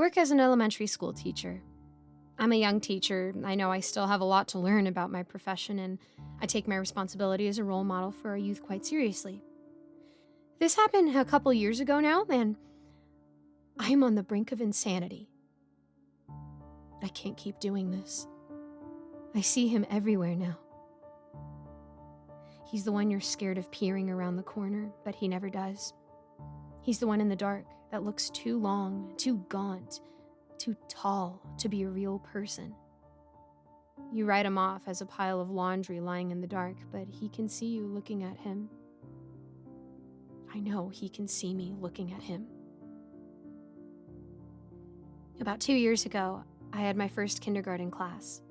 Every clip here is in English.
work as an elementary school teacher. I'm a young teacher. I know I still have a lot to learn about my profession, and I take my responsibility as a role model for our youth quite seriously. This happened a couple years ago now, and I'm on the brink of insanity. I can't keep doing this. I see him everywhere now. He's the one you're scared of peering around the corner, but he never does. He's the one in the dark that looks too long, too gaunt, too tall to be a real person. You write him off as a pile of laundry lying in the dark, but he can see you looking at him. I know he can see me looking at him. About 2 years ago, I had my first kindergarten class.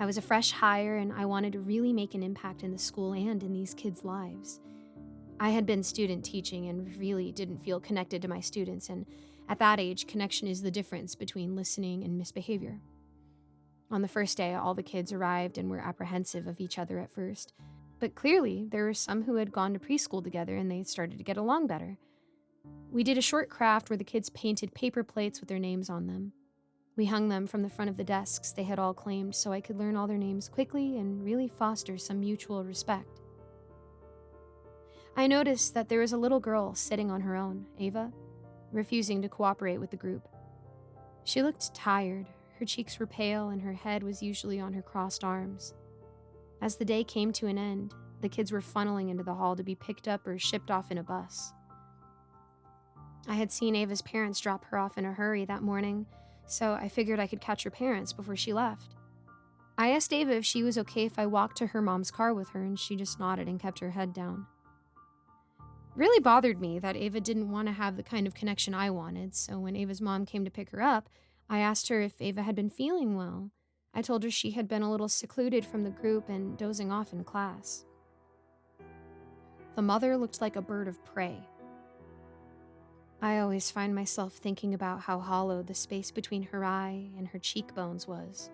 I was a fresh hire, and I wanted to really make an impact in the school and in these kids' lives. I had been student teaching and really didn't feel connected to my students, and at that age, connection is the difference between listening and misbehavior. On the first day, all the kids arrived and were apprehensive of each other at first, but clearly there were some who had gone to preschool together and they started to get along better. We did a short craft where the kids painted paper plates with their names on them. We hung them from the front of the desks they had all claimed so I could learn all their names quickly and really foster some mutual respect. I noticed that there was a little girl sitting on her own, Ava, refusing to cooperate with the group. She looked tired, her cheeks were pale, and her head was usually on her crossed arms. As the day came to an end, the kids were funneling into the hall to be picked up or shipped off in a bus. I had seen Ava's parents drop her off in a hurry that morning, so I figured I could catch her parents before she left. I asked Ava if she was okay if I walked to her mom's car with her, and she just nodded and kept her head down. It really bothered me that Ava didn't want to have the kind of connection I wanted, so when Ava's mom came to pick her up, I asked her if Ava had been feeling well. I told her she had been a little secluded from the group and dozing off in class. The mother looked like a bird of prey. I always find myself thinking about how hollow the space between her eye and her cheekbones was.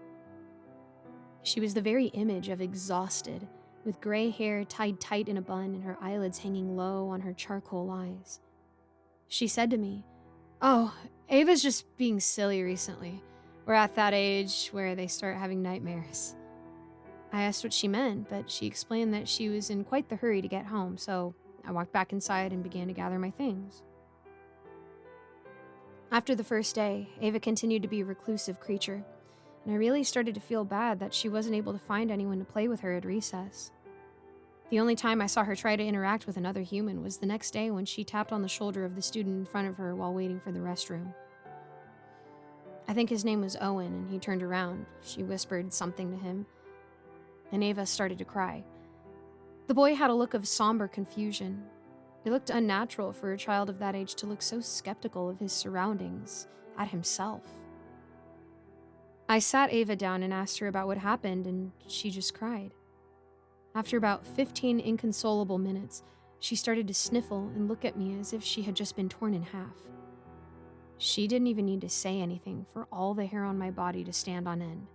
She was the very image of exhausted, with gray hair tied tight in a bun and her eyelids hanging low on her charcoal eyes. She said to me, "Oh, Ava's just being silly recently. We're at that age where they start having nightmares." I asked what she meant, but she explained that she was in quite the hurry to get home, so I walked back inside and began to gather my things. After the first day, Ava continued to be a reclusive creature, and I really started to feel bad that she wasn't able to find anyone to play with her at recess. The only time I saw her try to interact with another human was the next day when she tapped on the shoulder of the student in front of her while waiting for the restroom. I think his name was Owen, and he turned around. She whispered something to him, and Ava started to cry. The boy had a look of somber confusion. It looked unnatural for a child of that age to look so skeptical of his surroundings, at himself. I sat Ava down and asked her about what happened, and she just cried. After about 15 inconsolable minutes, she started to sniffle and look at me as if she had just been torn in half. She didn't even need to say anything for all the hair on my body to stand on end.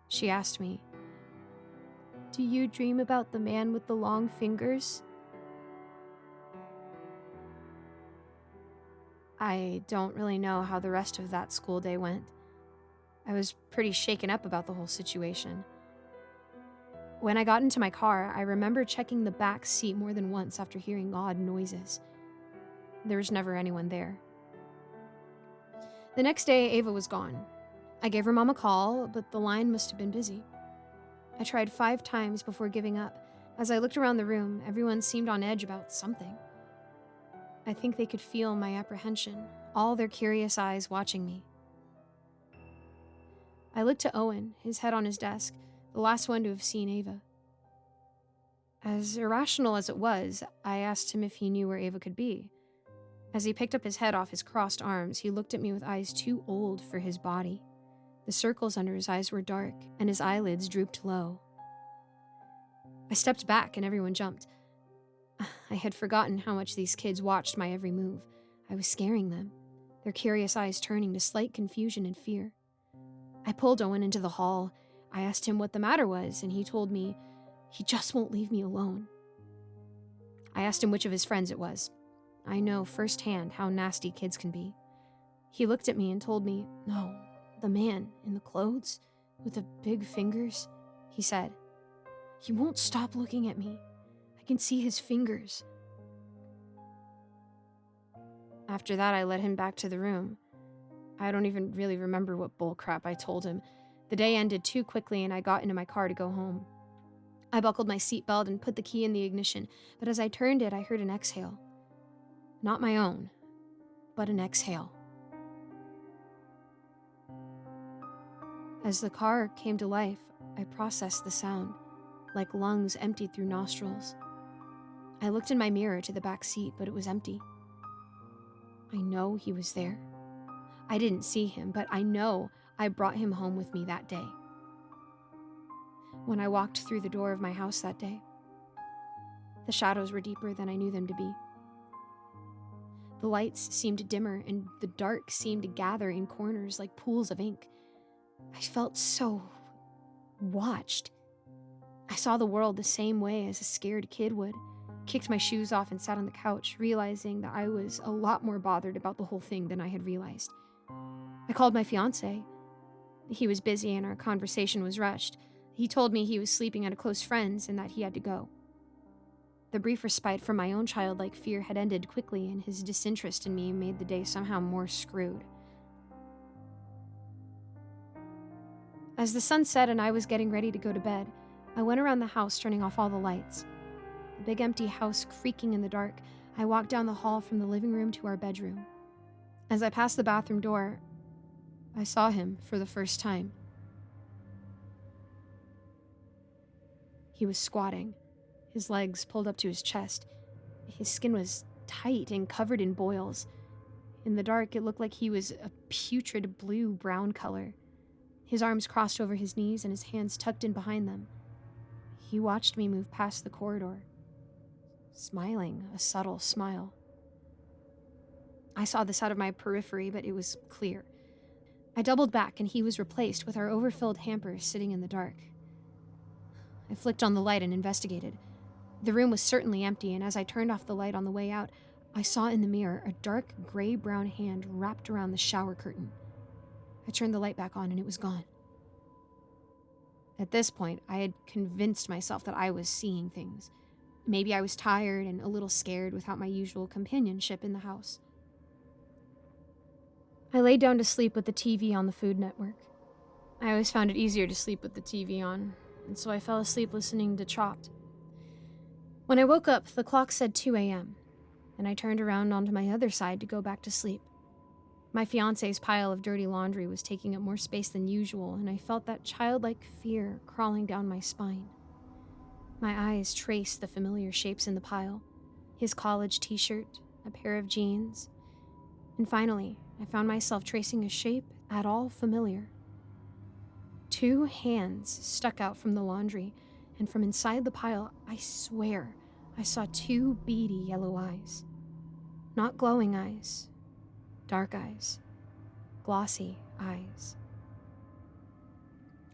She asked me, "Do you dream about the man with the long fingers?" I don't really know how the rest of that school day went. I was pretty shaken up about the whole situation. When I got into my car, I remember checking the back seat more than once after hearing odd noises. There was never anyone there. The next day, Ava was gone. I gave her mom a call, but the line must have been busy. I tried 5 times before giving up. As I looked around the room, everyone seemed on edge about something. I think they could feel my apprehension, all their curious eyes watching me. I looked to Owen, his head on his desk, the last one to have seen Ava. As irrational as it was, I asked him if he knew where Ava could be. As he picked up his head off his crossed arms, he looked at me with eyes too old for his body. The circles under his eyes were dark, and his eyelids drooped low. I stepped back, and everyone jumped. I had forgotten how much these kids watched my every move. I was scaring them, their curious eyes turning to slight confusion and fear. I pulled Owen into the hall. I asked him what the matter was, and he told me he just won't leave me alone. I asked him which of his friends it was. I know firsthand how nasty kids can be. He looked at me and told me, "No, the man in the clothes with the big fingers," he said. "He won't stop looking at me. I can see his fingers." After that, I led him back to the room. I don't even really remember what bullcrap I told him. The day ended too quickly and I got into my car to go home. I buckled my seatbelt and put the key in the ignition, but as I turned it, I heard an exhale. Not my own, but an exhale. As the car came to life, I processed the sound, like lungs emptied through nostrils. I looked in my mirror to the back seat, but it was empty. I know he was there. I didn't see him, but I know I brought him home with me that day. When I walked through the door of my house that day, the shadows were deeper than I knew them to be. The lights seemed dimmer, and the dark seemed to gather in corners like pools of ink. I felt so watched. I saw the world the same way as a scared kid would. Kicked my shoes off and sat on the couch, realizing that I was a lot more bothered about the whole thing than I had realized. I called my fiancé. He was busy and our conversation was rushed. He told me he was sleeping at a close friend's and that he had to go. The brief respite from my own childlike fear had ended quickly, and his disinterest in me made the day somehow more screwed. As the sun set and I was getting ready to go to bed, I went around the house turning off all the lights. The big empty house creaking in the dark, I walked down the hall from the living room to our bedroom. As I passed the bathroom door, I saw him for the first time. He was squatting, his legs pulled up to his chest. His skin was tight and covered in boils. In the dark, it looked like he was a putrid blue-brown color. His arms crossed over his knees and his hands tucked in behind them. He watched me move past the corridor, smiling a subtle smile. I saw this out of my periphery, but it was clear. I doubled back and he was replaced with our overfilled hamper sitting in the dark. I flicked on the light and investigated. The room was certainly empty, and as I turned off the light on the way out, I saw in the mirror a dark gray-brown hand wrapped around the shower curtain. I turned the light back on and it was gone. At this point, I had convinced myself that I was seeing things. Maybe I was tired and a little scared without my usual companionship in the house. I laid down to sleep with the TV on the Food Network. I always found it easier to sleep with the TV on, and so I fell asleep listening to Chopped. When I woke up, the clock said 2 a.m., and I turned around onto my other side to go back to sleep. My fiancé's pile of dirty laundry was taking up more space than usual, and I felt that childlike fear crawling down my spine. My eyes traced the familiar shapes in the pile: his college t-shirt, a pair of jeans, and finally, I found myself tracing a shape at all familiar. 2 hands stuck out from the laundry, and from inside the pile, I swear, I saw 2 beady yellow eyes. Not glowing eyes, dark eyes, glossy eyes.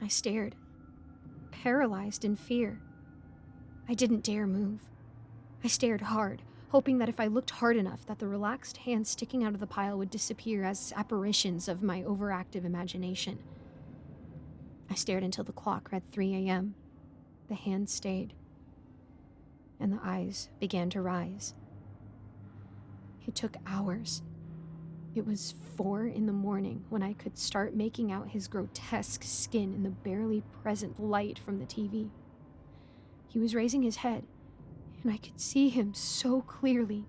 I stared, paralyzed in fear. I didn't dare move. I stared hard, hoping that if I looked hard enough that the relaxed hands sticking out of the pile would disappear as apparitions of my overactive imagination. I stared until the clock read 3 a.m. The hands stayed, and the eyes began to rise. It took hours. It was 4 in the morning when I could start making out his grotesque skin in the barely present light from the TV. He was raising his head, and I could see him so clearly.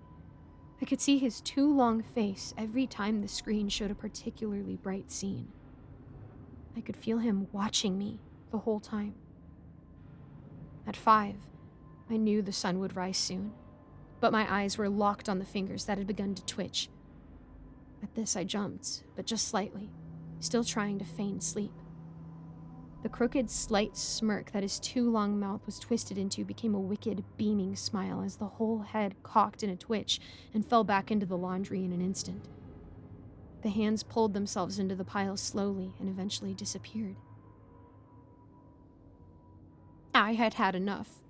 I could see his too long face every time the screen showed a particularly bright scene. I could feel him watching me the whole time. At 5, I knew the sun would rise soon, but my eyes were locked on the fingers that had begun to twitch. At this, I jumped, but just slightly, still trying to feign sleep. The crooked, slight smirk that his too long mouth was twisted into became a wicked, beaming smile as the whole head cocked in a twitch and fell back into the laundry in an instant. The hands pulled themselves into the pile slowly and eventually disappeared. I had had enough.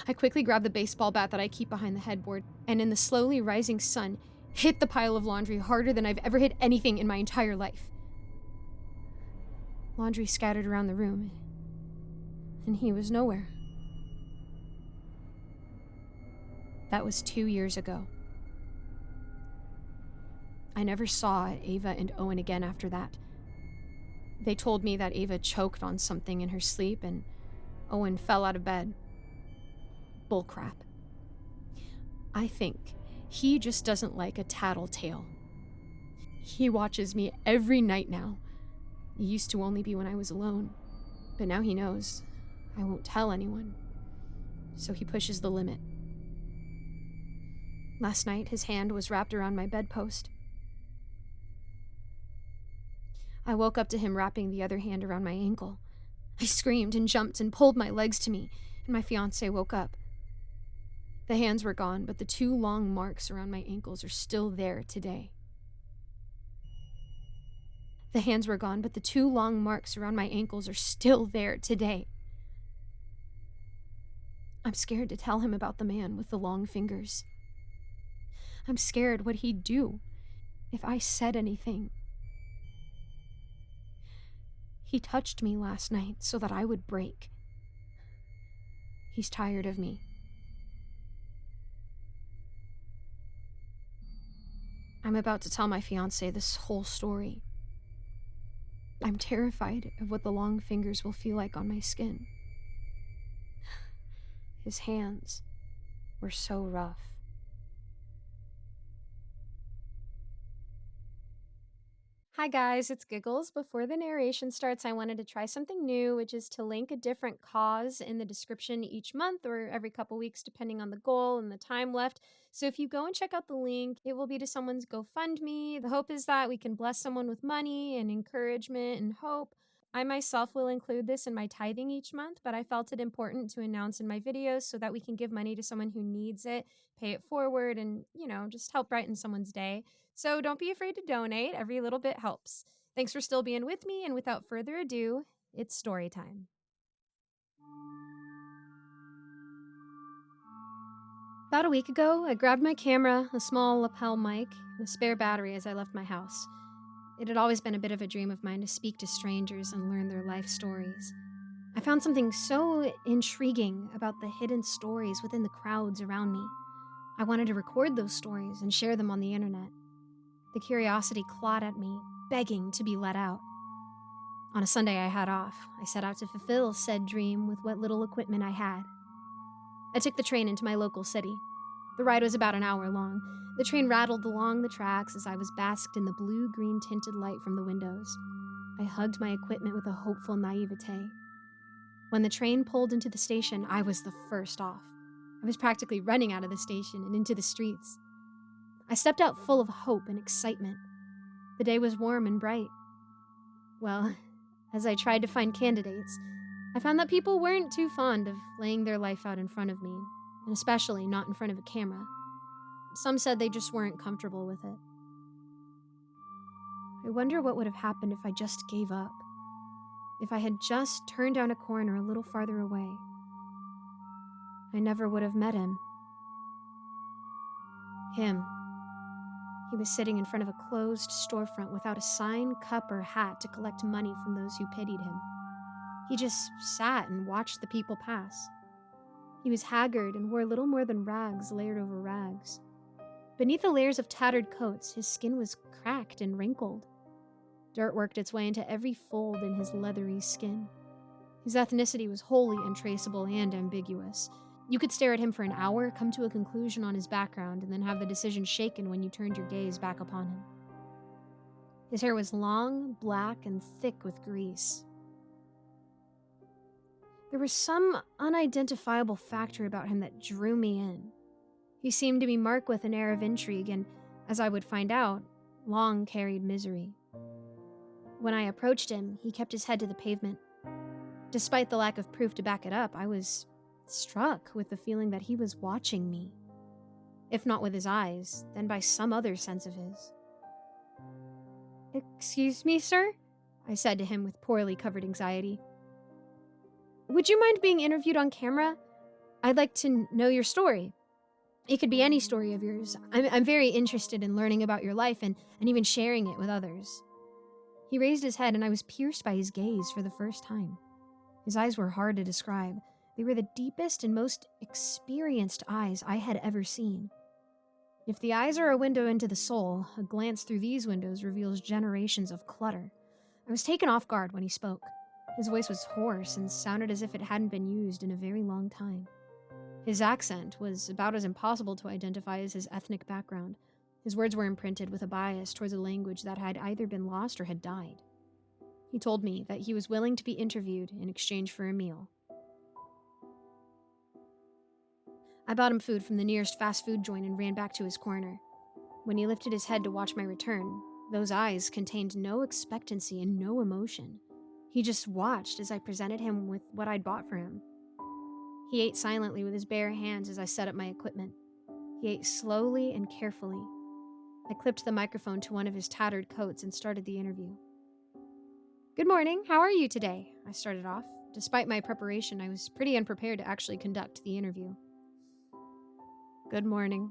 I quickly grabbed the baseball bat that I keep behind the headboard, and in the slowly rising sun, hit the pile of laundry harder than I've ever hit anything in my entire life. Laundry scattered around the room, and he was nowhere. That was 2 years ago. I never saw Ava and Owen again after that. They told me that Ava choked on something in her sleep and Owen fell out of bed. Bullcrap. I think he just doesn't like a tattletale. He watches me every night now. It used to only be when I was alone, but now he knows I won't tell anyone, so he pushes the limit. Last night, his hand was wrapped around my bedpost. I woke up to him wrapping the other hand around my ankle. I screamed and jumped and pulled my legs to me, and my fiancé woke up. The hands were gone, but the 2 long marks around my ankles are still there today. The hands were gone, but the 2 long marks around my ankles are still there today. I'm scared to tell him about the man with the long fingers. I'm scared what he'd do if I said anything. He touched me last night so that I would break. He's tired of me. I'm about to tell my fiancé this whole story. I'm terrified of what the long fingers will feel like on my skin. His hands were so rough. Hi guys, it's Giggles. Before the narration starts, I wanted to try something new, which is to link a different cause in the description each month or every couple weeks, depending on the goal and the time left. So if you go and check out the link, it will be to someone's GoFundMe. The hope is that we can bless someone with money and encouragement and hope. I myself will include this in my tithing each month, but I felt it important to announce in my videos so that we can give money to someone who needs it, pay it forward, and, just help brighten someone's day. So don't be afraid to donate. Every little bit helps. Thanks for still being with me, and without further ado, it's story time. About a week ago, I grabbed my camera, a small lapel mic, and a spare battery as I left my house. It had always been a bit of a dream of mine to speak to strangers and learn their life stories. I found something so intriguing about the hidden stories within the crowds around me. I wanted to record those stories and share them on the internet. The curiosity clawed at me, begging to be let out. On a Sunday I had off, I set out to fulfill said dream with what little equipment I had. I took the train into my local city. The ride was about an hour long. The train rattled along the tracks as I was basked in the blue-green tinted light from the windows. I hugged my equipment with a hopeful naivete. When the train pulled into the station, I was the first off. I was practically running out of the station and into the streets. I stepped out full of hope and excitement. The day was warm and bright. Well, as I tried to find candidates, I found that people weren't too fond of laying their life out in front of me, and especially not in front of a camera. Some said they just weren't comfortable with it. I wonder what would have happened if I just gave up. If I had just turned down a corner a little farther away. I never would have met him. Him. He was sitting in front of a closed storefront without a sign, cup, or hat to collect money from those who pitied him. He just sat and watched the people pass. He was haggard and wore little more than rags layered over rags. Beneath the layers of tattered coats, his skin was cracked and wrinkled. Dirt worked its way into every fold in his leathery skin. His ethnicity was wholly untraceable and ambiguous. You could stare at him for an hour, come to a conclusion on his background, and then have the decision shaken when you turned your gaze back upon him. His hair was long, black, and thick with grease. There was some unidentifiable factor about him that drew me in. He seemed to be marked with an air of intrigue and, as I would find out, long carried misery. When I approached him, he kept his head to the pavement. Despite the lack of proof to back it up, I was struck with the feeling that he was watching me. If not with his eyes, then by some other sense of his. "Excuse me, sir?" I said to him with poorly covered anxiety. "Would you mind being interviewed on camera? I'd like to know your story." It could be any story of yours. I'm very interested in learning about your life and even sharing it with others. He raised his head, and I was pierced by his gaze for the first time. His eyes were hard to describe. They were the deepest and most experienced eyes I had ever seen. If the eyes are a window into the soul, a glance through these windows reveals generations of clutter. I was taken off guard when he spoke. His voice was hoarse and sounded as if it hadn't been used in a very long time. His accent was about as impossible to identify as his ethnic background. His words were imprinted with a bias towards a language that had either been lost or had died. He told me that he was willing to be interviewed in exchange for a meal. I bought him food from the nearest fast food joint and ran back to his corner. When he lifted his head to watch my return, those eyes contained no expectancy and no emotion. He just watched as I presented him with what I'd bought for him. He ate silently with his bare hands as I set up my equipment. He ate slowly and carefully. I clipped the microphone to one of his tattered coats and started the interview. "Good morning, how are you today?" I started off. Despite my preparation, I was pretty unprepared to actually conduct the interview. "Good morning,"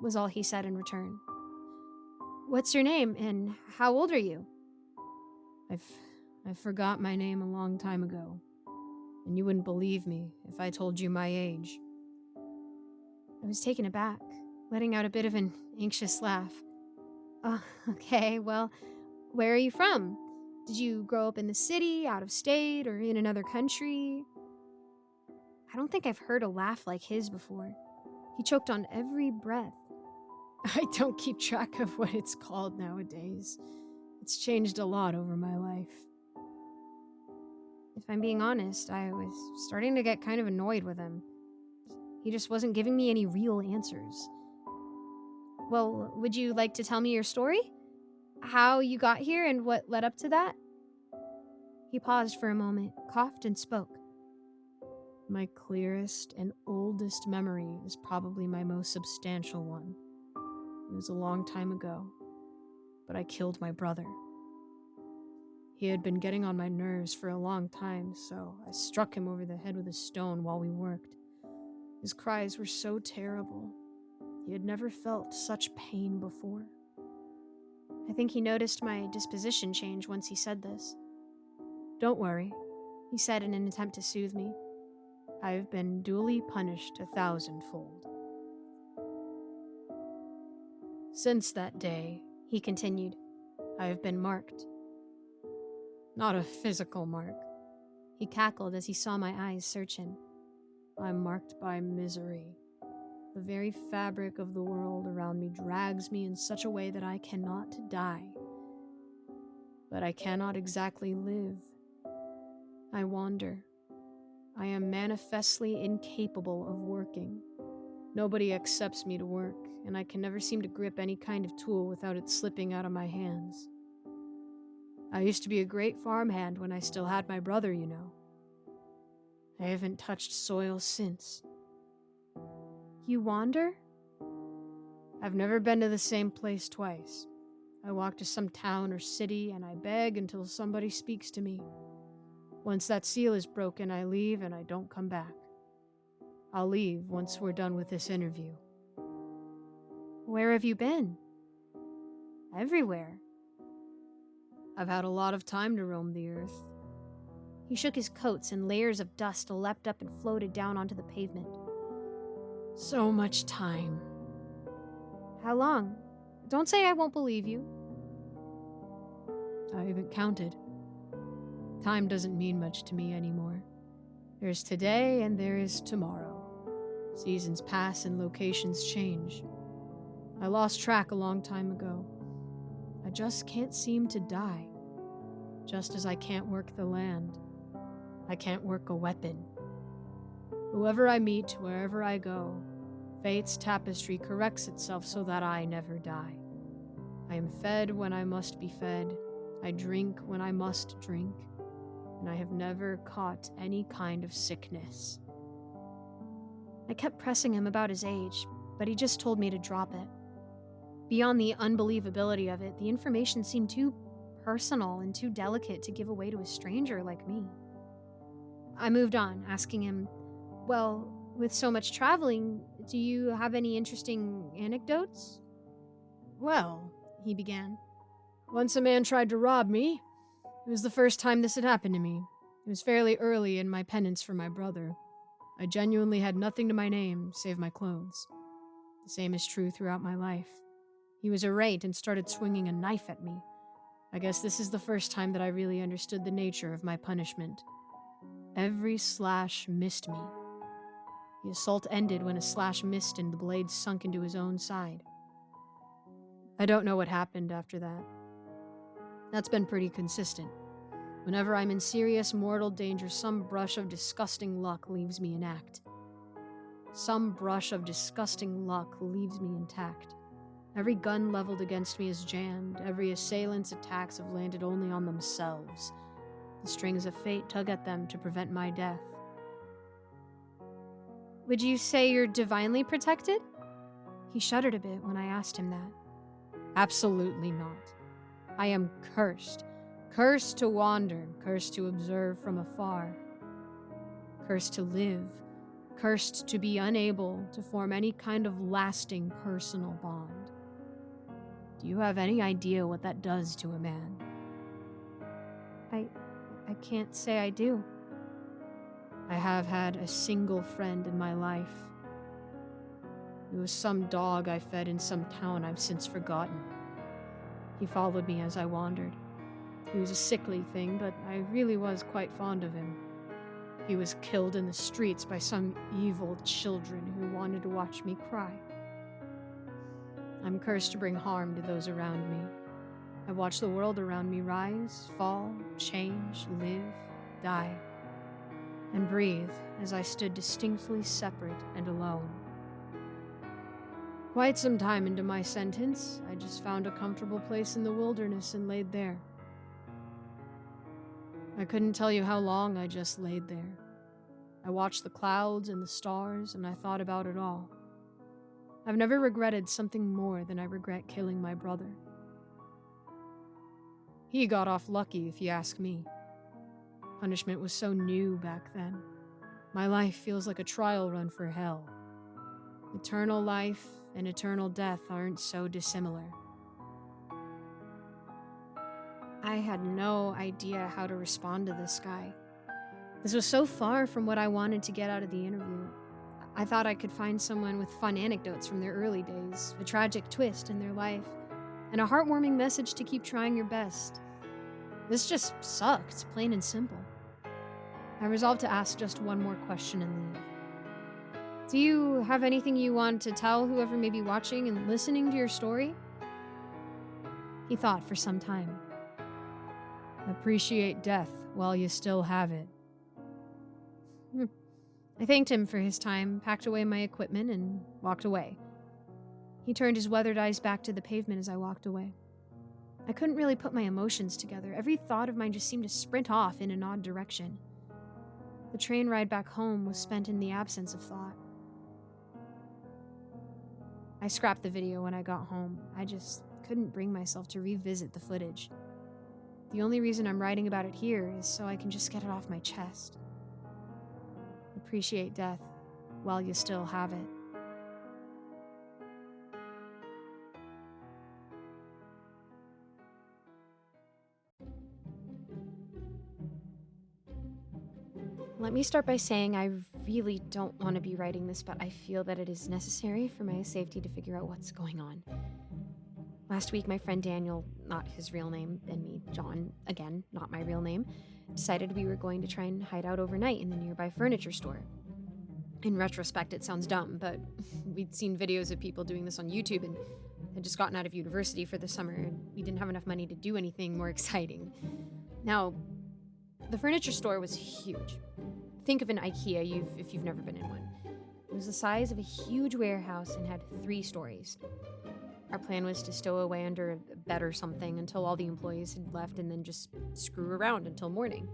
was all he said in return. "What's your name, and how old are you?" I forgot my name a long time ago, and you wouldn't believe me if I told you my age. I was taken aback, letting out a bit of an anxious laugh. "Oh, okay, well, where are you from? Did you grow up in the city, out of state, or in another country?" I don't think I've heard a laugh like his before. He choked on every breath. I don't keep track of what it's called nowadays. It's changed a lot over my life. If I'm being honest, I was starting to get kind of annoyed with him. He just wasn't giving me any real answers. "Well, would you like to tell me your story? How you got here and what led up to that?" He paused for a moment, coughed, and spoke. "My clearest and oldest memory is probably my most substantial one. It was a long time ago, but I killed my brother. He had been getting on my nerves for a long time, so I struck him over the head with a stone while we worked. His cries were so terrible. He had never felt such pain before." I think he noticed my disposition change once he said this. "Don't worry," he said in an attempt to soothe me. "I've been duly punished 1,000-fold. Since that day," he continued, "I have been marked. Not a physical mark." He cackled as he saw my eyes search him. "I'm marked by misery. The very fabric of the world around me drags me in such a way that I cannot die. But I cannot exactly live. I wander. I am manifestly incapable of working. Nobody accepts me to work, and I can never seem to grip any kind of tool without it slipping out of my hands. I used to be a great farmhand when I still had my brother, you know. I haven't touched soil since." "You wander?" "I've never been to the same place twice. I walk to some town or city and I beg until somebody speaks to me. Once that seal is broken, I leave and I don't come back. I'll leave once we're done with this interview." "Where have you been?" "Everywhere. I've had a lot of time to roam the earth." He shook his coats and layers of dust leapt up and floated down onto the pavement. "So much time." "How long? Don't say I won't believe you." "I haven't counted. Time doesn't mean much to me anymore. There's today and there is tomorrow. Seasons pass and locations change. I lost track a long time ago. I just can't seem to die. Just as I can't work the land. I can't work a weapon. Whoever I meet, wherever I go, fate's tapestry corrects itself so that I never die. I am fed when I must be fed. I drink when I must drink. And I have never caught any kind of sickness." I kept pressing him about his age, but he just told me to drop it. Beyond the unbelievability of it, the information seemed too personal and too delicate to give away to a stranger like me. I moved on, asking him, "Well, With so much traveling, do you have any interesting anecdotes? Well, he began, once a man tried to rob me. It was the first time this had happened to me. It was fairly early in my penance for my brother. I genuinely had nothing to my name save my clothes. The same is true throughout my life. He was irate and started swinging a knife at me. I guess this is the first time that I really understood the nature of my punishment. Every slash missed me. The assault ended when a slash missed and the blade sunk into his own side. I don't know what happened after that. That's been pretty consistent. Whenever I'm in serious mortal danger, some brush of disgusting luck leaves me intact. Some brush of disgusting luck leaves me intact. Every gun leveled against me is jammed. Every assailant's attacks have landed only on themselves. The strings of fate tug at them to prevent my death. Would you say you're divinely protected? He shuddered a bit when I asked him that. Absolutely not. I am cursed. Cursed to wander, cursed to observe from afar. Cursed to live, cursed to be unable to form any kind of lasting personal bond. Do you have any idea what that does to a man? I can't say I do. I have had a single friend in my life. It was some dog I fed in some town I've since forgotten. He followed me as I wandered. He was a sickly thing, but I really was quite fond of him. He was killed in the streets by some evil children who wanted to watch me cry. I'm cursed to bring harm to those around me. I've watched the world around me rise, fall, change, live, die, and breathe as I stood distinctly separate and alone. Quite some time into my sentence, I just found a comfortable place in the wilderness and laid there. I couldn't tell you how long I just laid there. I watched the clouds and the stars, and I thought about it all. I've never regretted something more than I regret killing my brother. He got off lucky, if you ask me. Punishment was so new back then. My life feels like a trial run for hell. Eternal life and eternal death aren't so dissimilar. I had no idea how to respond to this guy. This was so far from what I wanted to get out of the interview. I thought I could find someone with fun anecdotes from their early days, a tragic twist in their life, and a heartwarming message to keep trying your best. This just sucked, plain and simple. I resolved to ask just one more question and leave. Do you have anything you want to tell whoever may be watching and listening to your story? He thought for some time. Appreciate death while you still have it. I thanked him for his time, packed away my equipment, and walked away. He turned his weathered eyes back to the pavement as I walked away. I couldn't really put my emotions together. Every thought of mine just seemed to sprint off in an odd direction. The train ride back home was spent in the absence of thought. I scrapped the video when I got home. I just couldn't bring myself to revisit the footage. The only reason I'm writing about it here is so I can just get it off my chest. Appreciate death while you still have it. Let me start by saying I really don't want to be writing this, but I feel that it is necessary for my safety to figure out what's going on. Last week, my friend Daniel, not his real name, and me, John, again, not my real name, decided we were going to try and hide out overnight in the nearby furniture store. In retrospect, it sounds dumb, but we'd seen videos of people doing this on YouTube and had just gotten out of university for the summer, and we didn't have enough money to do anything more exciting. Now, the furniture store was huge. Think of an IKEA if you've never been in one. It was the size of a huge warehouse and had 3 stories. Our plan was to stow away under a bed or something until all the employees had left and then just screw around until morning.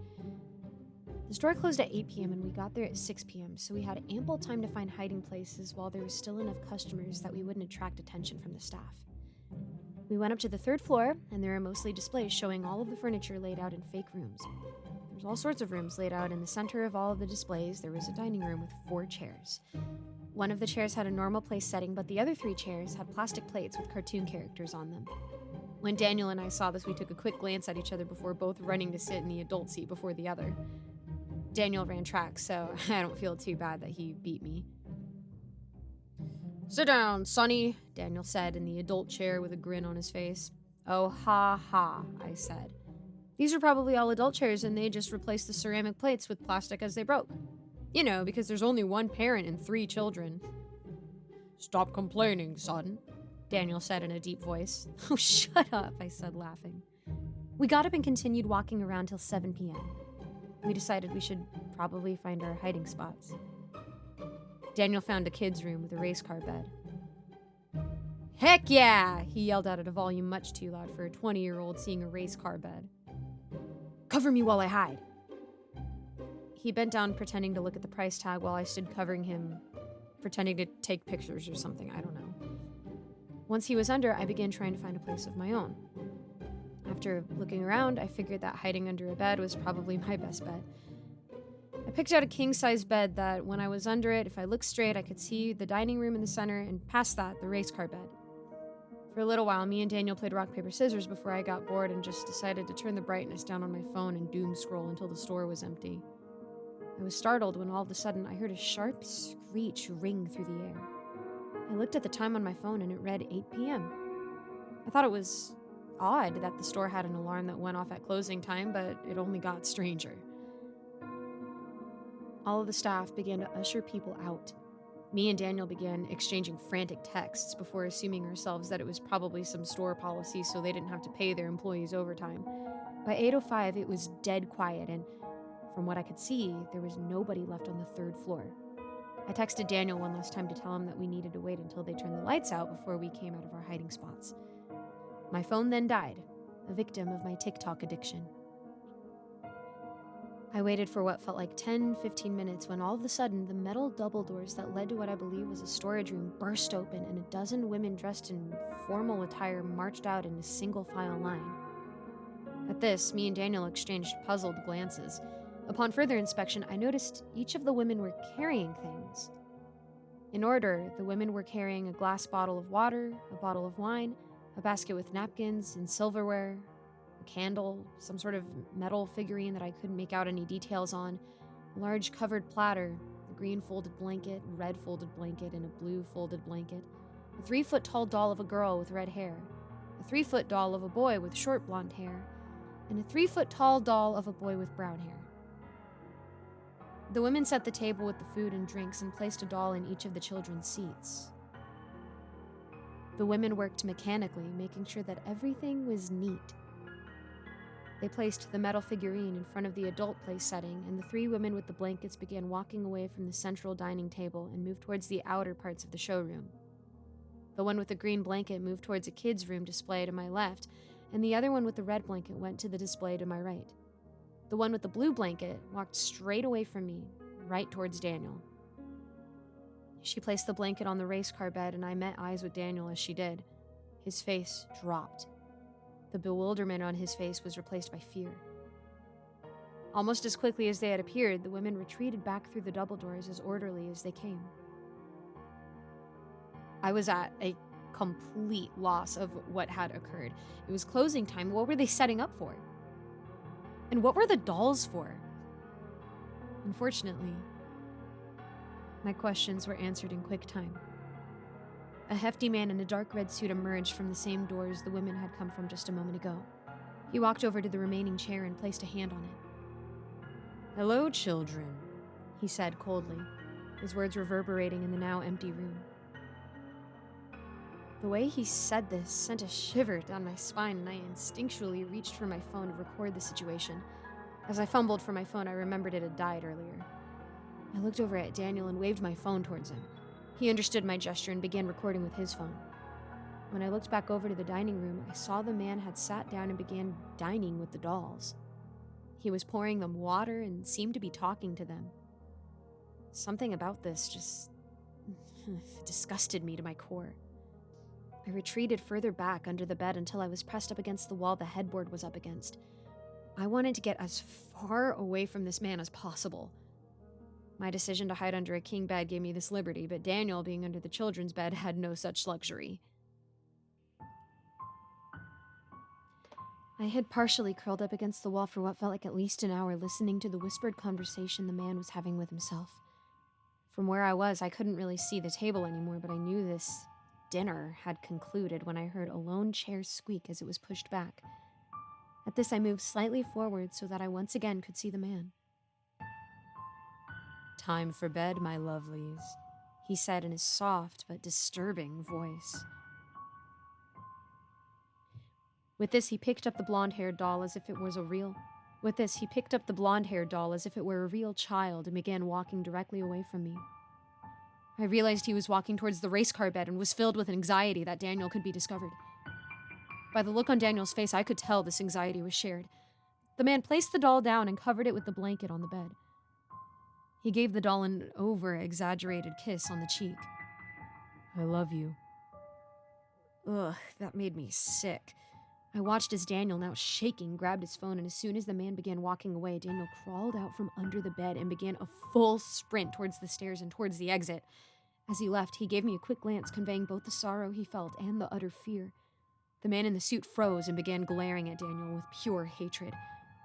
The store closed at 8 p.m. and we got there at 6 p.m., so we had ample time to find hiding places while there was still enough customers that we wouldn't attract attention from the staff. We went up to the 3rd floor, and there are mostly displays showing all of the furniture laid out in fake rooms. There There's all sorts of rooms laid out. In the center of all of the displays, there was a dining room with 4 chairs. One of the chairs had a normal place setting, but the other 3 chairs had plastic plates with cartoon characters on them. When Daniel and I saw this, we took a quick glance at each other before both running to sit in the adult seat before the other. Daniel ran track, so I don't feel too bad that he beat me. "Sit down, Sonny," Daniel said in the adult chair with a grin on his face. "Oh, ha ha," I said. "These are probably all adult chairs and they just replaced the ceramic plates with plastic as they broke. You know, because there's only 1 parent and 3 children." "Stop complaining, son," Daniel said in a deep voice. "Oh, shut up," I said, laughing. We got up and continued walking around till 7 p.m. We decided we should probably find our hiding spots. Daniel found a kid's room with a race car bed. "Heck yeah!" he yelled out at a volume much too loud for a 20-year-old seeing a race car bed. "Cover me while I hide." He bent down pretending to look at the price tag while I stood covering him, pretending to take pictures or something, I don't know. Once he was under, I began trying to find a place of my own. After looking around, I figured that hiding under a bed was probably my best bet. I picked out a king-size bed that, when I was under it, if I looked straight, I could see the dining room in the center, and past that, the race car bed. For a little while, me and Daniel played rock, paper, scissors before I got bored and just decided to turn the brightness down on my phone and doom scroll until the store was empty. I was startled when all of a sudden I heard a sharp screech ring through the air. I looked at the time on my phone and it read 8 p.m. I thought it was odd that the store had an alarm that went off at closing time, but it only got stranger. All of the staff began to usher people out. Me and Daniel began exchanging frantic texts before assuming ourselves that it was probably some store policy so they didn't have to pay their employees overtime. By 8:05, it was dead quiet, and from what I could see, there was nobody left on the 3rd floor. I texted Daniel one last time to tell him that we needed to wait until they turned the lights out before we came out of our hiding spots. My phone then died, a victim of my TikTok addiction. I waited for what felt like 10-15 minutes when all of a sudden the metal double doors that led to what I believe was a storage room burst open and a dozen women dressed in formal attire marched out in a single file line. At this, me and Daniel exchanged puzzled glances. Upon further inspection, I noticed each of the women were carrying things. In order, the women were carrying a glass bottle of water, a bottle of wine, a basket with napkins and silverware, a candle, some sort of metal figurine that I couldn't make out any details on, a large covered platter, a green folded blanket, a red folded blanket, and a blue folded blanket, a 3-foot-tall doll of a girl with red hair, a 3-foot doll of a boy with short blonde hair, and a 3-foot-tall doll of a boy with brown hair. The women set the table with the food and drinks and placed a doll in each of the children's seats. The women worked mechanically, making sure that everything was neat. They placed the metal figurine in front of the adult place setting, and the 3 women with the blankets began walking away from the central dining table and moved towards the outer parts of the showroom. The one with the green blanket moved towards a kid's room display to my left, and the other one with the red blanket went to the display to my right. The one with the blue blanket walked straight away from me, right towards Daniel. She placed the blanket on the race car bed, and I met eyes with Daniel as she did. His face dropped. The bewilderment on his face was replaced by fear. Almost as quickly as they had appeared, the women retreated back through the double doors as orderly as they came. I was at a complete loss of what had occurred. It was closing time. What were they setting up for? And what were the dolls for? Unfortunately, my questions were answered in quick time. A hefty man in a dark red suit emerged from the same doors the women had come from just a moment ago. He walked over to the remaining chair and placed a hand on it. "Hello, children," he said coldly, his words reverberating in the now empty room. The way he said this sent a shiver down my spine, and I instinctually reached for my phone to record the situation. As I fumbled for my phone, I remembered it had died earlier. I looked over at Daniel and waved my phone towards him. He understood my gesture and began recording with his phone. When I looked back over to the dining room, I saw the man had sat down and began dining with the dolls. He was pouring them water and seemed to be talking to them. Something about this just disgusted me to my core. I retreated further back under the bed until I was pressed up against the wall the headboard was up against. I wanted to get as far away from this man as possible. My decision to hide under a king bed gave me this liberty, but Daniel, being under the children's bed, had no such luxury. I had partially curled up against the wall for what felt like at least an hour, listening to the whispered conversation the man was having with himself. From where I was, I couldn't really see the table anymore, but I knew this dinner had concluded when I heard a lone chair squeak as it was pushed back. At this, I moved slightly forward so that I once again could see the man. "Time for bed, my lovelies," he said in his soft but disturbing voice. With this, he picked up the blonde-haired doll as if it was a real child and began walking directly away from me. I realized he was walking towards the race car bed and was filled with anxiety that Daniel could be discovered. By the look on Daniel's face, I could tell this anxiety was shared. The man placed the doll down and covered it with the blanket on the bed. He gave the doll an over-exaggerated kiss on the cheek. "I love you." Ugh, that made me sick. I watched as Daniel, now shaking, grabbed his phone, and as soon as the man began walking away, Daniel crawled out from under the bed and began a full sprint towards the stairs and towards the exit. As he left, he gave me a quick glance, conveying both the sorrow he felt and the utter fear. The man in the suit froze and began glaring at Daniel with pure hatred.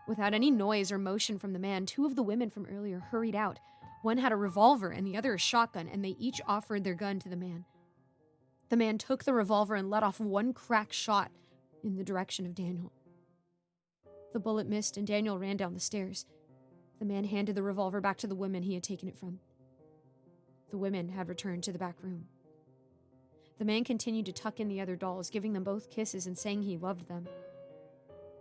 Without any noise or motion from the man, two of the women from earlier hurried out. One had a revolver and the other a shotgun, and they each offered their gun to the man. The man took the revolver and let off one crack shot in the direction of Daniel. The bullet missed and Daniel ran down the stairs. The man handed the revolver back to the women he had taken it from. The women had returned to the back room. The man continued to tuck in the other dolls, giving them both kisses and saying he loved them.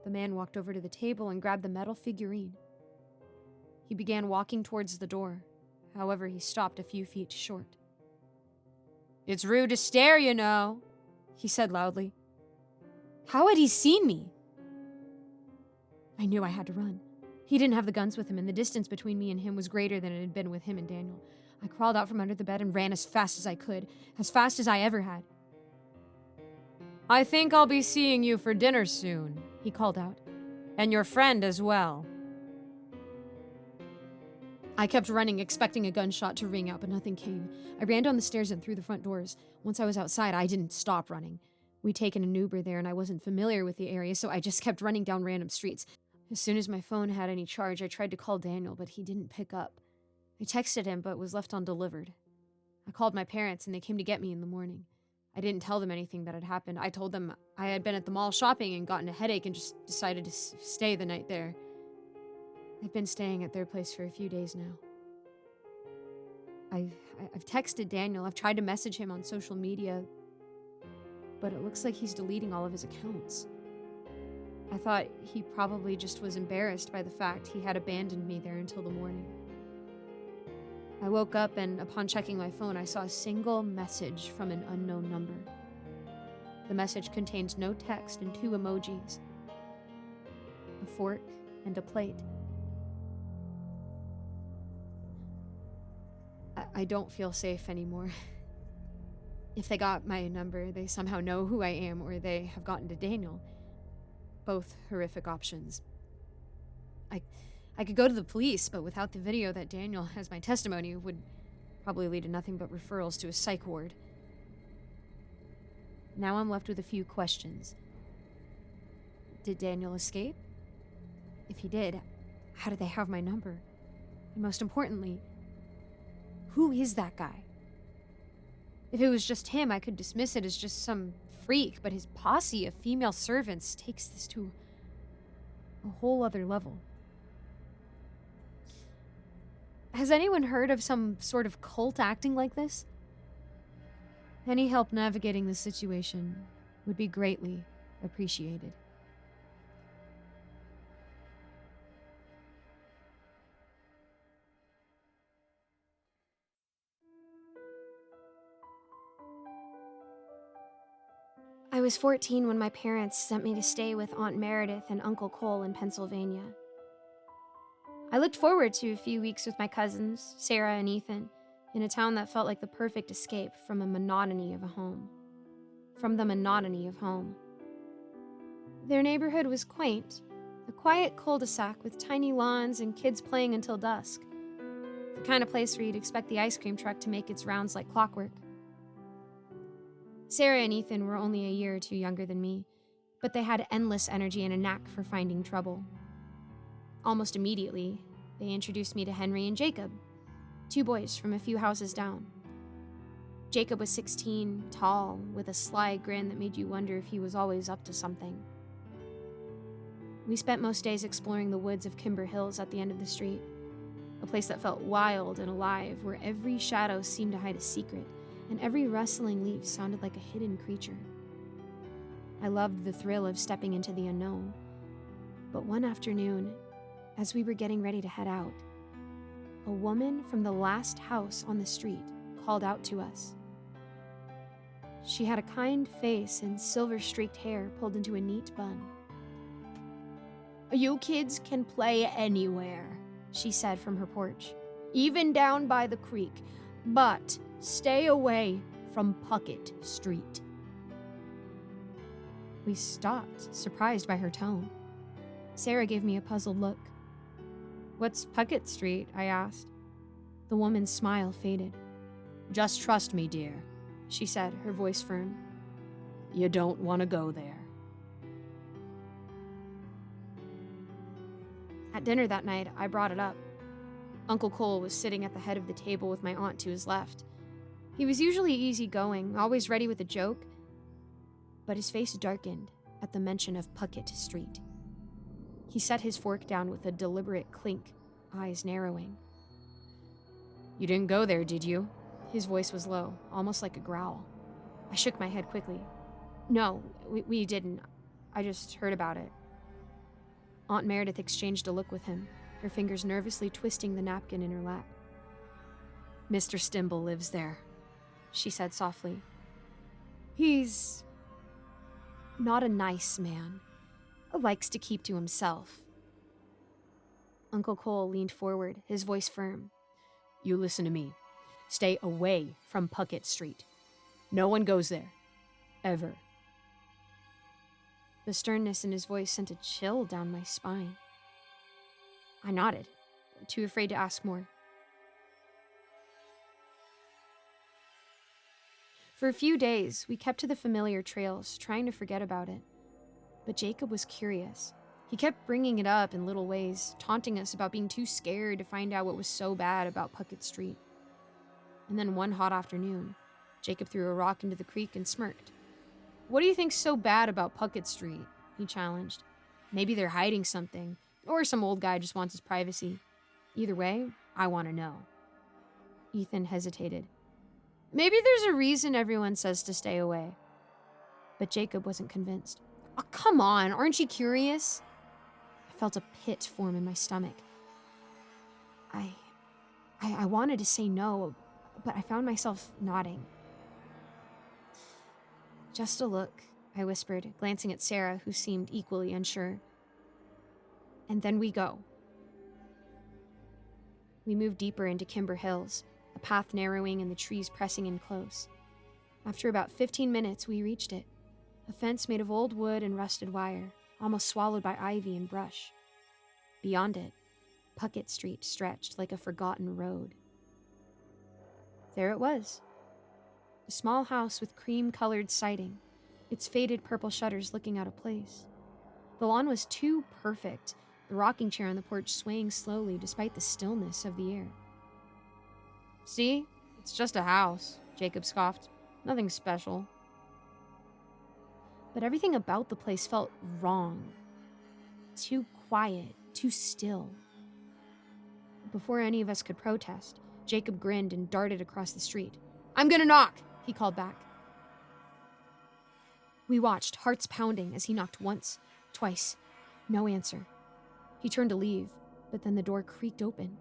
The man walked over to the table and grabbed the metal figurine. He began walking towards the door. However, he stopped a few feet short. "It's rude to stare, you know," he said loudly. How had he seen me? I knew I had to run. He didn't have the guns with him, and the distance between me and him was greater than it had been with him and Daniel. I crawled out from under the bed and ran as fast as I could, as fast as I ever had. "I think I'll be seeing you for dinner soon," he called out. "And your friend as well." I kept running, expecting a gunshot to ring out, but nothing came. I ran down the stairs and through the front doors. Once I was outside, I didn't stop running. We'd taken an Uber there, and I wasn't familiar with the area, so I just kept running down random streets. As soon as my phone had any charge, I tried to call Daniel, but he didn't pick up. I texted him, but was left undelivered. I called my parents, and they came to get me in the morning. I didn't tell them anything that had happened. I told them I had been at the mall shopping and gotten a headache and just decided to stay the night there. I've been staying at their place for a few days now. I've texted Daniel. I've tried to message him on social media, but it looks like he's deleting all of his accounts. I thought he probably just was embarrassed by the fact he had abandoned me there until the morning. I woke up and upon checking my phone, I saw a single message from an unknown number. The message contained no text and 2 emojis, a fork and a plate. I don't feel safe anymore. If they got my number, they somehow know who I am, or they have gotten to Daniel. Both horrific options. I could go to the police, but without the video that Daniel has my testimony would probably lead to nothing but referrals to a psych ward. Now I'm left with a few questions. Did Daniel escape? If he did, how did they have my number? And most importantly, who is that guy? If it was just him, I could dismiss it as just some freak, but his posse of female servants takes this to a whole other level. Has anyone heard of some sort of cult acting like this? Any help navigating this situation would be greatly appreciated. I was 14 when my parents sent me to stay with Aunt Meredith and Uncle Cole in Pennsylvania. I looked forward to a few weeks with my cousins, Sarah and Ethan, in a town that felt like the perfect escape from the monotony of home. Their neighborhood was quaint, A quiet cul-de-sac with tiny lawns and kids playing until dusk. The kind of place where you'd expect the ice cream truck to make its rounds like clockwork. Sarah and Ethan were only a year or two younger than me, but they had endless energy and a knack for finding trouble. Almost immediately, they introduced me to Henry and Jacob, 2 boys from a few houses down. Jacob was 16, tall, with a sly grin that made you wonder if he was always up to something. We spent most days exploring the woods of Kimber Hills at the end of the street, a place that felt wild and alive, where every shadow seemed to hide a secret, and every rustling leaf sounded like a hidden creature. I loved the thrill of stepping into the unknown, but one afternoon, as we were getting ready to head out, a woman from the last house on the street called out to us. She had a kind face and silver-streaked hair pulled into a neat bun. "You kids can play anywhere," she said from her porch, "even down by the creek, but stay away from Puckett Street." We stopped, surprised by her tone. Sarah gave me a puzzled look. "What's Puckett Street?" I asked. The woman's smile faded. "Just trust me, dear," she said, her voice firm. "You don't want to go there." At dinner that night, I brought it up. Uncle Cole was sitting at the head of the table with my aunt to his left. He was usually easygoing, always ready with a joke, but his face darkened at the mention of Puckett Street. He set his fork down with a deliberate clink, eyes narrowing. "You didn't go there, did you?" His voice was low, almost like a growl. I shook my head quickly. "No, we didn't. I just heard about it." Aunt Meredith exchanged a look with him, her fingers nervously twisting the napkin in her lap. "Mr. Stimble lives there," she said softly. "He's not a nice man. Likes to keep to himself." Uncle Cole leaned forward, his voice firm. "You listen to me. Stay away from Puckett Street. No one goes there. Ever." The sternness in his voice sent a chill down my spine. I nodded, too afraid to ask more. For a few days, we kept to the familiar trails, trying to forget about it. But Jacob was curious. He kept bringing it up in little ways, taunting us about being too scared to find out what was so bad about Puckett Street. And then one hot afternoon, Jacob threw a rock into the creek and smirked. "What do you think's so bad about Puckett Street?" he challenged. "Maybe they're hiding something, or some old guy just wants his privacy. Either way, I want to know." Ethan hesitated. "Maybe there's a reason everyone says to stay away." But Jacob wasn't convinced. "Oh, come on, aren't you curious?" I felt a pit form in my stomach. I wanted to say no, but I found myself nodding. "Just a look," I whispered, glancing at Sarah, who seemed equally unsure. "And then we go." We moved deeper into Kimber Hills, a path narrowing and the trees pressing in close. After about 15 minutes, we reached it, a fence made of old wood and rusted wire, almost swallowed by ivy and brush. Beyond it, Puckett Street stretched like a forgotten road. There it was. A small house with cream-colored siding, its faded purple shutters looking out of place. The lawn was too perfect, the rocking chair on the porch swaying slowly despite the stillness of the air. "See? It's just a house," Jacob scoffed. "Nothing special." But everything about the place felt wrong. Too quiet, too still. Before any of us could protest, Jacob grinned and darted across the street. "I'm gonna knock," he called back. We watched, hearts pounding, as he knocked once, twice. No answer. He turned to leave, but then the door creaked open.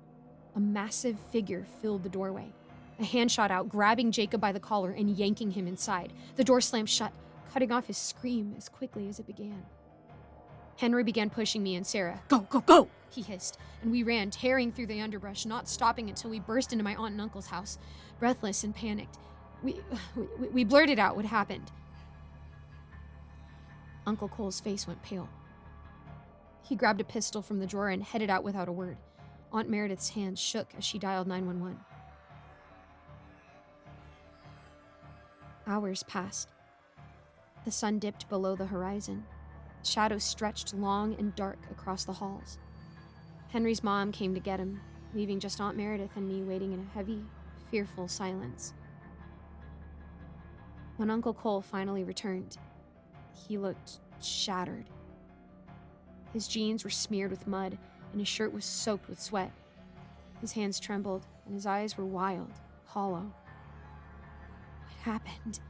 A massive figure filled the doorway. A hand shot out, grabbing Jacob by the collar and yanking him inside. The door slammed shut, cutting off his scream as quickly as it began. Henry began pushing me and Sarah. "Go, go, go!" he hissed, and we ran, tearing through the underbrush, not stopping until we burst into my aunt and uncle's house, breathless and panicked. We blurted out what happened. Uncle Cole's face went pale. He grabbed a pistol from the drawer and headed out without a word. Aunt Meredith's hands shook as she dialed 911. Hours passed. The sun dipped below the horizon. Shadows stretched long and dark across the halls. Henry's mom came to get him, leaving just Aunt Meredith and me waiting in a heavy, fearful silence. When Uncle Cole finally returned, he looked shattered. His jeans were smeared with mud, and his shirt was soaked with sweat. His hands trembled, and his eyes were wild, hollow. "What happened?"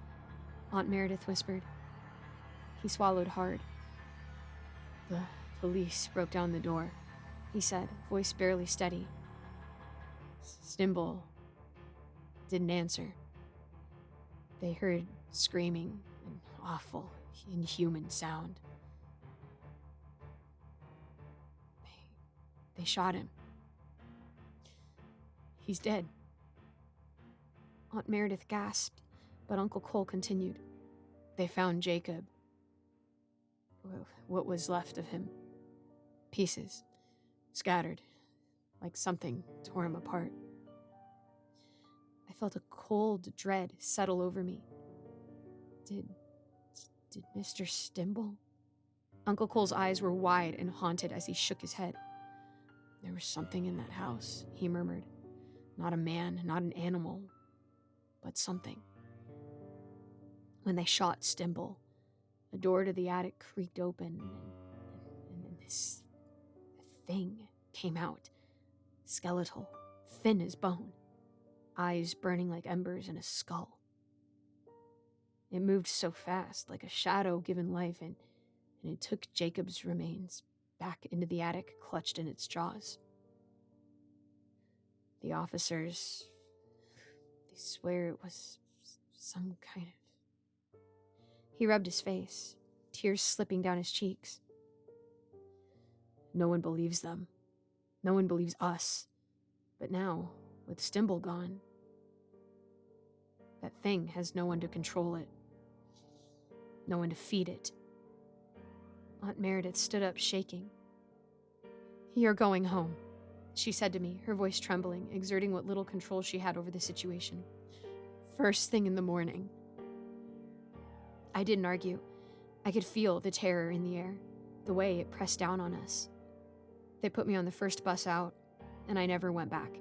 Aunt Meredith whispered. He swallowed hard. "The police broke down the door," he said, voice barely steady. Stimble didn't answer. They heard screaming, an awful, inhuman sound. They shot him. He's dead." Aunt Meredith gasped, but Uncle Cole continued. "They found Jacob. What was left of him. Pieces, scattered, like something tore him apart." I felt a cold dread settle over me. Did Mr. Stimble? Uncle Cole's eyes were wide and haunted as he shook his head. "There was something in that house," he murmured. "Not a man, not an animal, but something." When they shot Stimble, the door to the attic creaked open, and this thing came out, skeletal, thin as bone, eyes burning like embers, and a skull. It moved so fast, like a shadow given life, and it took Jacob's remains back into the attic, clutched in its jaws. The officers, they swear it was some kind of... He rubbed his face, tears slipping down his cheeks. "No one believes them. No one believes us. But now, with Stimble gone, that thing has no one to control it. No one to feed it." Aunt Meredith stood up, shaking. "You're going home," she said to me, her voice trembling, exerting what little control she had over the situation. "First thing in the morning." I didn't argue. I could feel the terror in the air, the way it pressed down on us. They put me on the first bus out, and I never went back.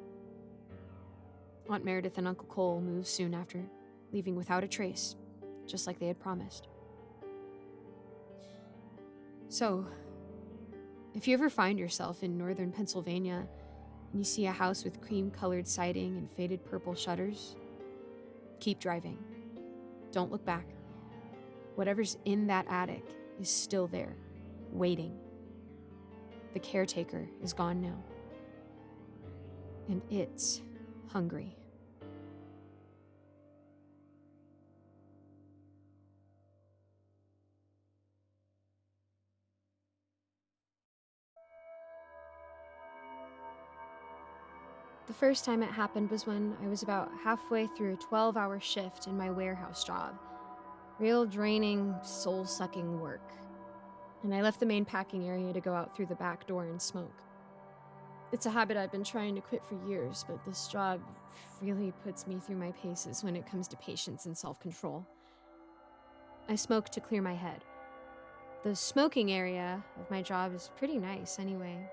Aunt Meredith and Uncle Cole moved soon after, leaving without a trace, just like they had promised. So, if you ever find yourself in northern Pennsylvania and you see a house with cream-colored siding and faded purple shutters, keep driving. Don't look back. Whatever's in that attic is still there, waiting. The caretaker is gone now. And it's hungry. The first time it happened was when I was about halfway through a 12-hour shift in my warehouse job. Real draining, soul-sucking work. And I left the main packing area to go out through the back door and smoke. It's a habit I've been trying to quit for years, but this job really puts me through my paces when it comes to patience and self-control. I smoke to clear my head. The smoking area of my job is pretty nice anyway.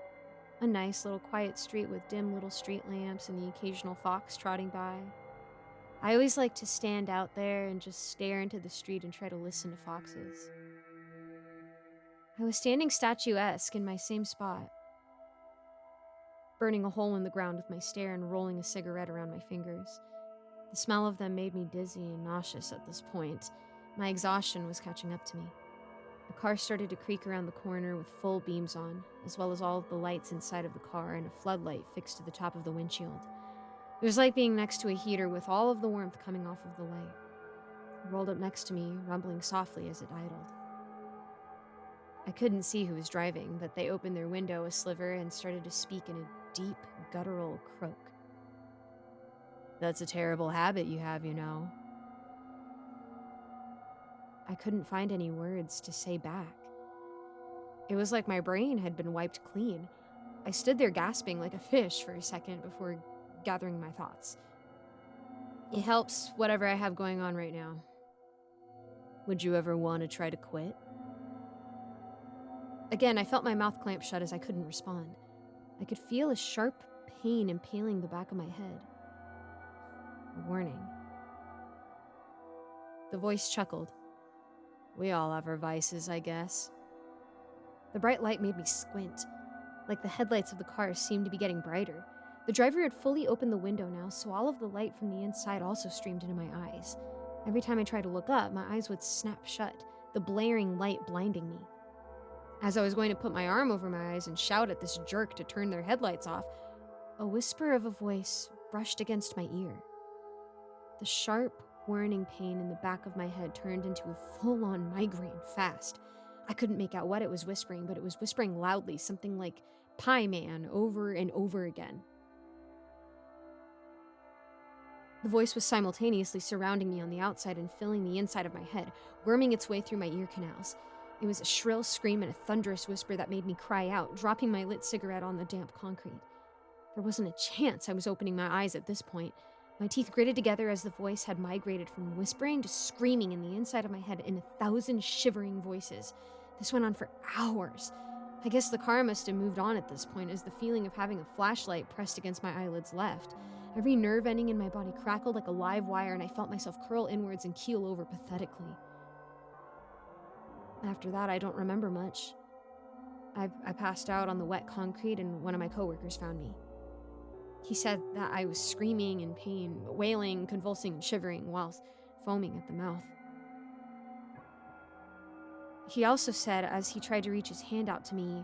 A nice little quiet street with dim little street lamps and the occasional fox trotting by. I always like to stand out there and just stare into the street and try to listen to foxes. I was standing statuesque in my same spot, burning a hole in the ground with my stare and rolling a cigarette around my fingers. The smell of them made me dizzy and nauseous at this point. My exhaustion was catching up to me. The car started to creak around the corner with full beams on, as well as all of the lights inside of the car and a floodlight fixed to the top of the windshield. It was like being next to a heater with all of the warmth coming off of the light. It rolled up next to me, rumbling softly as it idled. I couldn't see who was driving, but they opened their window a sliver and started to speak in a deep, guttural croak. "That's a terrible habit you have, you know." I couldn't find any words to say back. It was like my brain had been wiped clean. I stood there gasping like a fish for a second before gathering my thoughts. It helps whatever I have going on right now. Would you ever want to try to quit? Again, I felt my mouth clamp shut as I couldn't respond. I could feel a sharp pain impaling the back of my head. A warning. The voice chuckled. We all have our vices, I guess. The bright light made me squint. Like the headlights of the car seemed to be getting brighter. The driver had fully opened the window now, so all of the light from the inside also streamed into my eyes. Every time I tried to look up, my eyes would snap shut, the blaring light blinding me. As I was going to put my arm over my eyes and shout at this jerk to turn their headlights off, a whisper of a voice brushed against my ear. The sharp, warning pain in the back of my head turned into a full-on migraine fast. I couldn't make out what it was whispering, but it was whispering loudly, something like "Pie Man" over and over again. The voice was simultaneously surrounding me on the outside and filling the inside of my head, worming its way through my ear canals. It was a shrill scream and a thunderous whisper that made me cry out, dropping my lit cigarette on the damp concrete. There wasn't a chance I was opening my eyes at this point. My teeth gritted together as the voice had migrated from whispering to screaming in the inside of my head in 1,000 shivering voices. This went on for hours. I guess the car must have moved on at this point as the feeling of having a flashlight pressed against my eyelids left. Every nerve ending in my body crackled like a live wire, and I felt myself curl inwards and keel over pathetically. After that, I don't remember much. I passed out on the wet concrete, and one of my coworkers found me. He said that I was screaming in pain, wailing, convulsing, and shivering while foaming at the mouth. He also said as he tried to reach his hand out to me,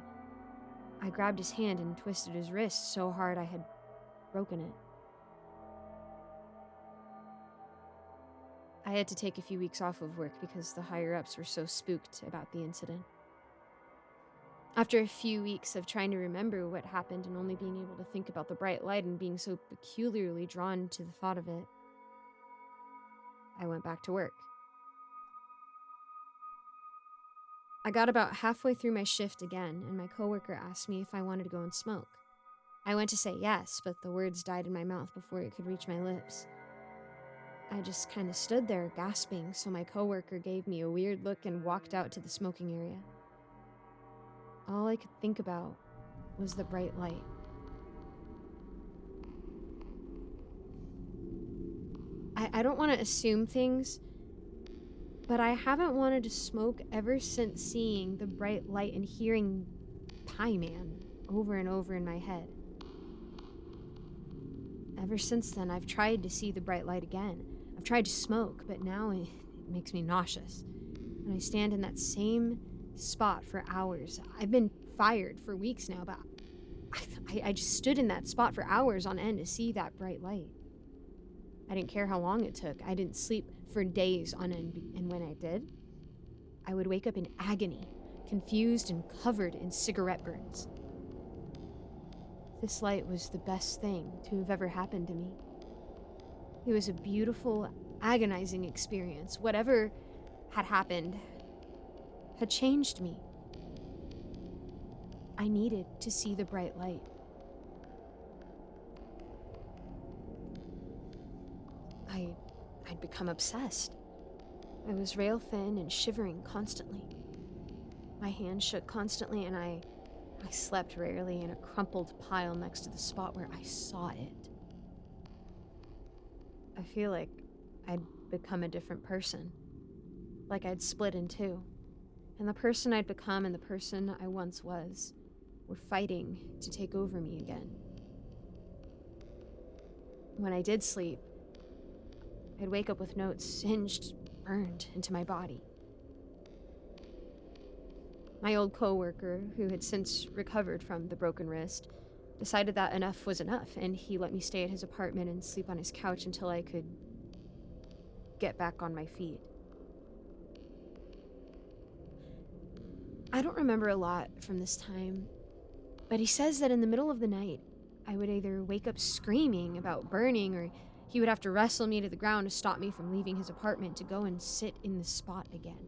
I grabbed his hand and twisted his wrist so hard I had broken it. I had to take a few weeks off of work because the higher-ups were so spooked about the incident. After a few weeks of trying to remember what happened and only being able to think about the bright light and being so peculiarly drawn to the thought of it, I went back to work. I got about halfway through my shift again, and my coworker asked me if I wanted to go and smoke. I went to say yes, but the words died in my mouth before it could reach my lips. I just kind of stood there gasping, so my coworker gave me a weird look and walked out to the smoking area. All I could think about was the bright light. I don't want to assume things, but I haven't wanted to smoke ever since seeing the bright light and hearing Pie Man over and over in my head. Ever since then, I've tried to see the bright light again. I've tried to smoke, but now it makes me nauseous. And I stand in that same spot for hours. I've been fired for weeks now, but I just stood in that spot for hours on end to see that bright light. I didn't care how long it took. I didn't sleep for days on end, and when I did, I would wake up in agony, confused and covered in cigarette burns. This light was the best thing to have ever happened to me. It was a beautiful, agonizing experience. Whatever had happened had changed me. I needed to see the bright light. I'd become obsessed. I was rail thin and shivering constantly. My hands shook constantly, and I slept rarely in a crumpled pile next to the spot where I saw it. I feel like I'd become a different person. Like I'd split in two. And the person I'd become and the person I once was were fighting to take over me again. When I did sleep, I'd wake up with notes singed, burned into my body. My old coworker, who had since recovered from the broken wrist, decided that enough was enough, and he let me stay at his apartment and sleep on his couch until I could get back on my feet. I don't remember a lot from this time, but he says that in the middle of the night, I would either wake up screaming about burning, or he would have to wrestle me to the ground to stop me from leaving his apartment to go and sit in the spot again.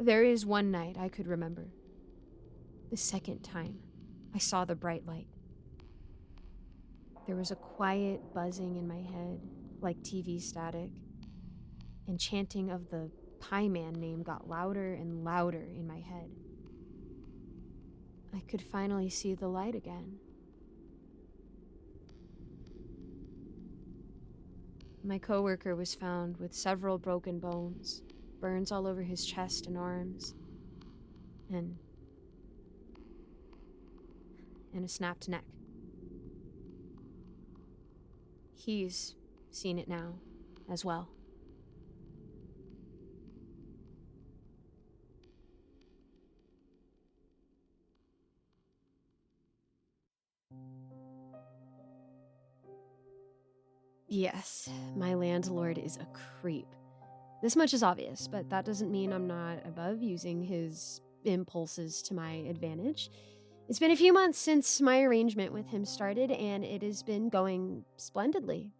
There is one night I could remember. The second time I saw the bright light. There was a quiet buzzing in my head, like TV static, and chanting of the Pie Man name got louder and louder in my head. I could finally see the light again. My coworker was found with several broken bones, burns all over his chest and arms, and a snapped neck. He's seen it now as well. Yes, my landlord is a creep. This much is obvious, but that doesn't mean I'm not above using his impulses to my advantage. It's been a few months since my arrangement with him started, and it has been going splendidly.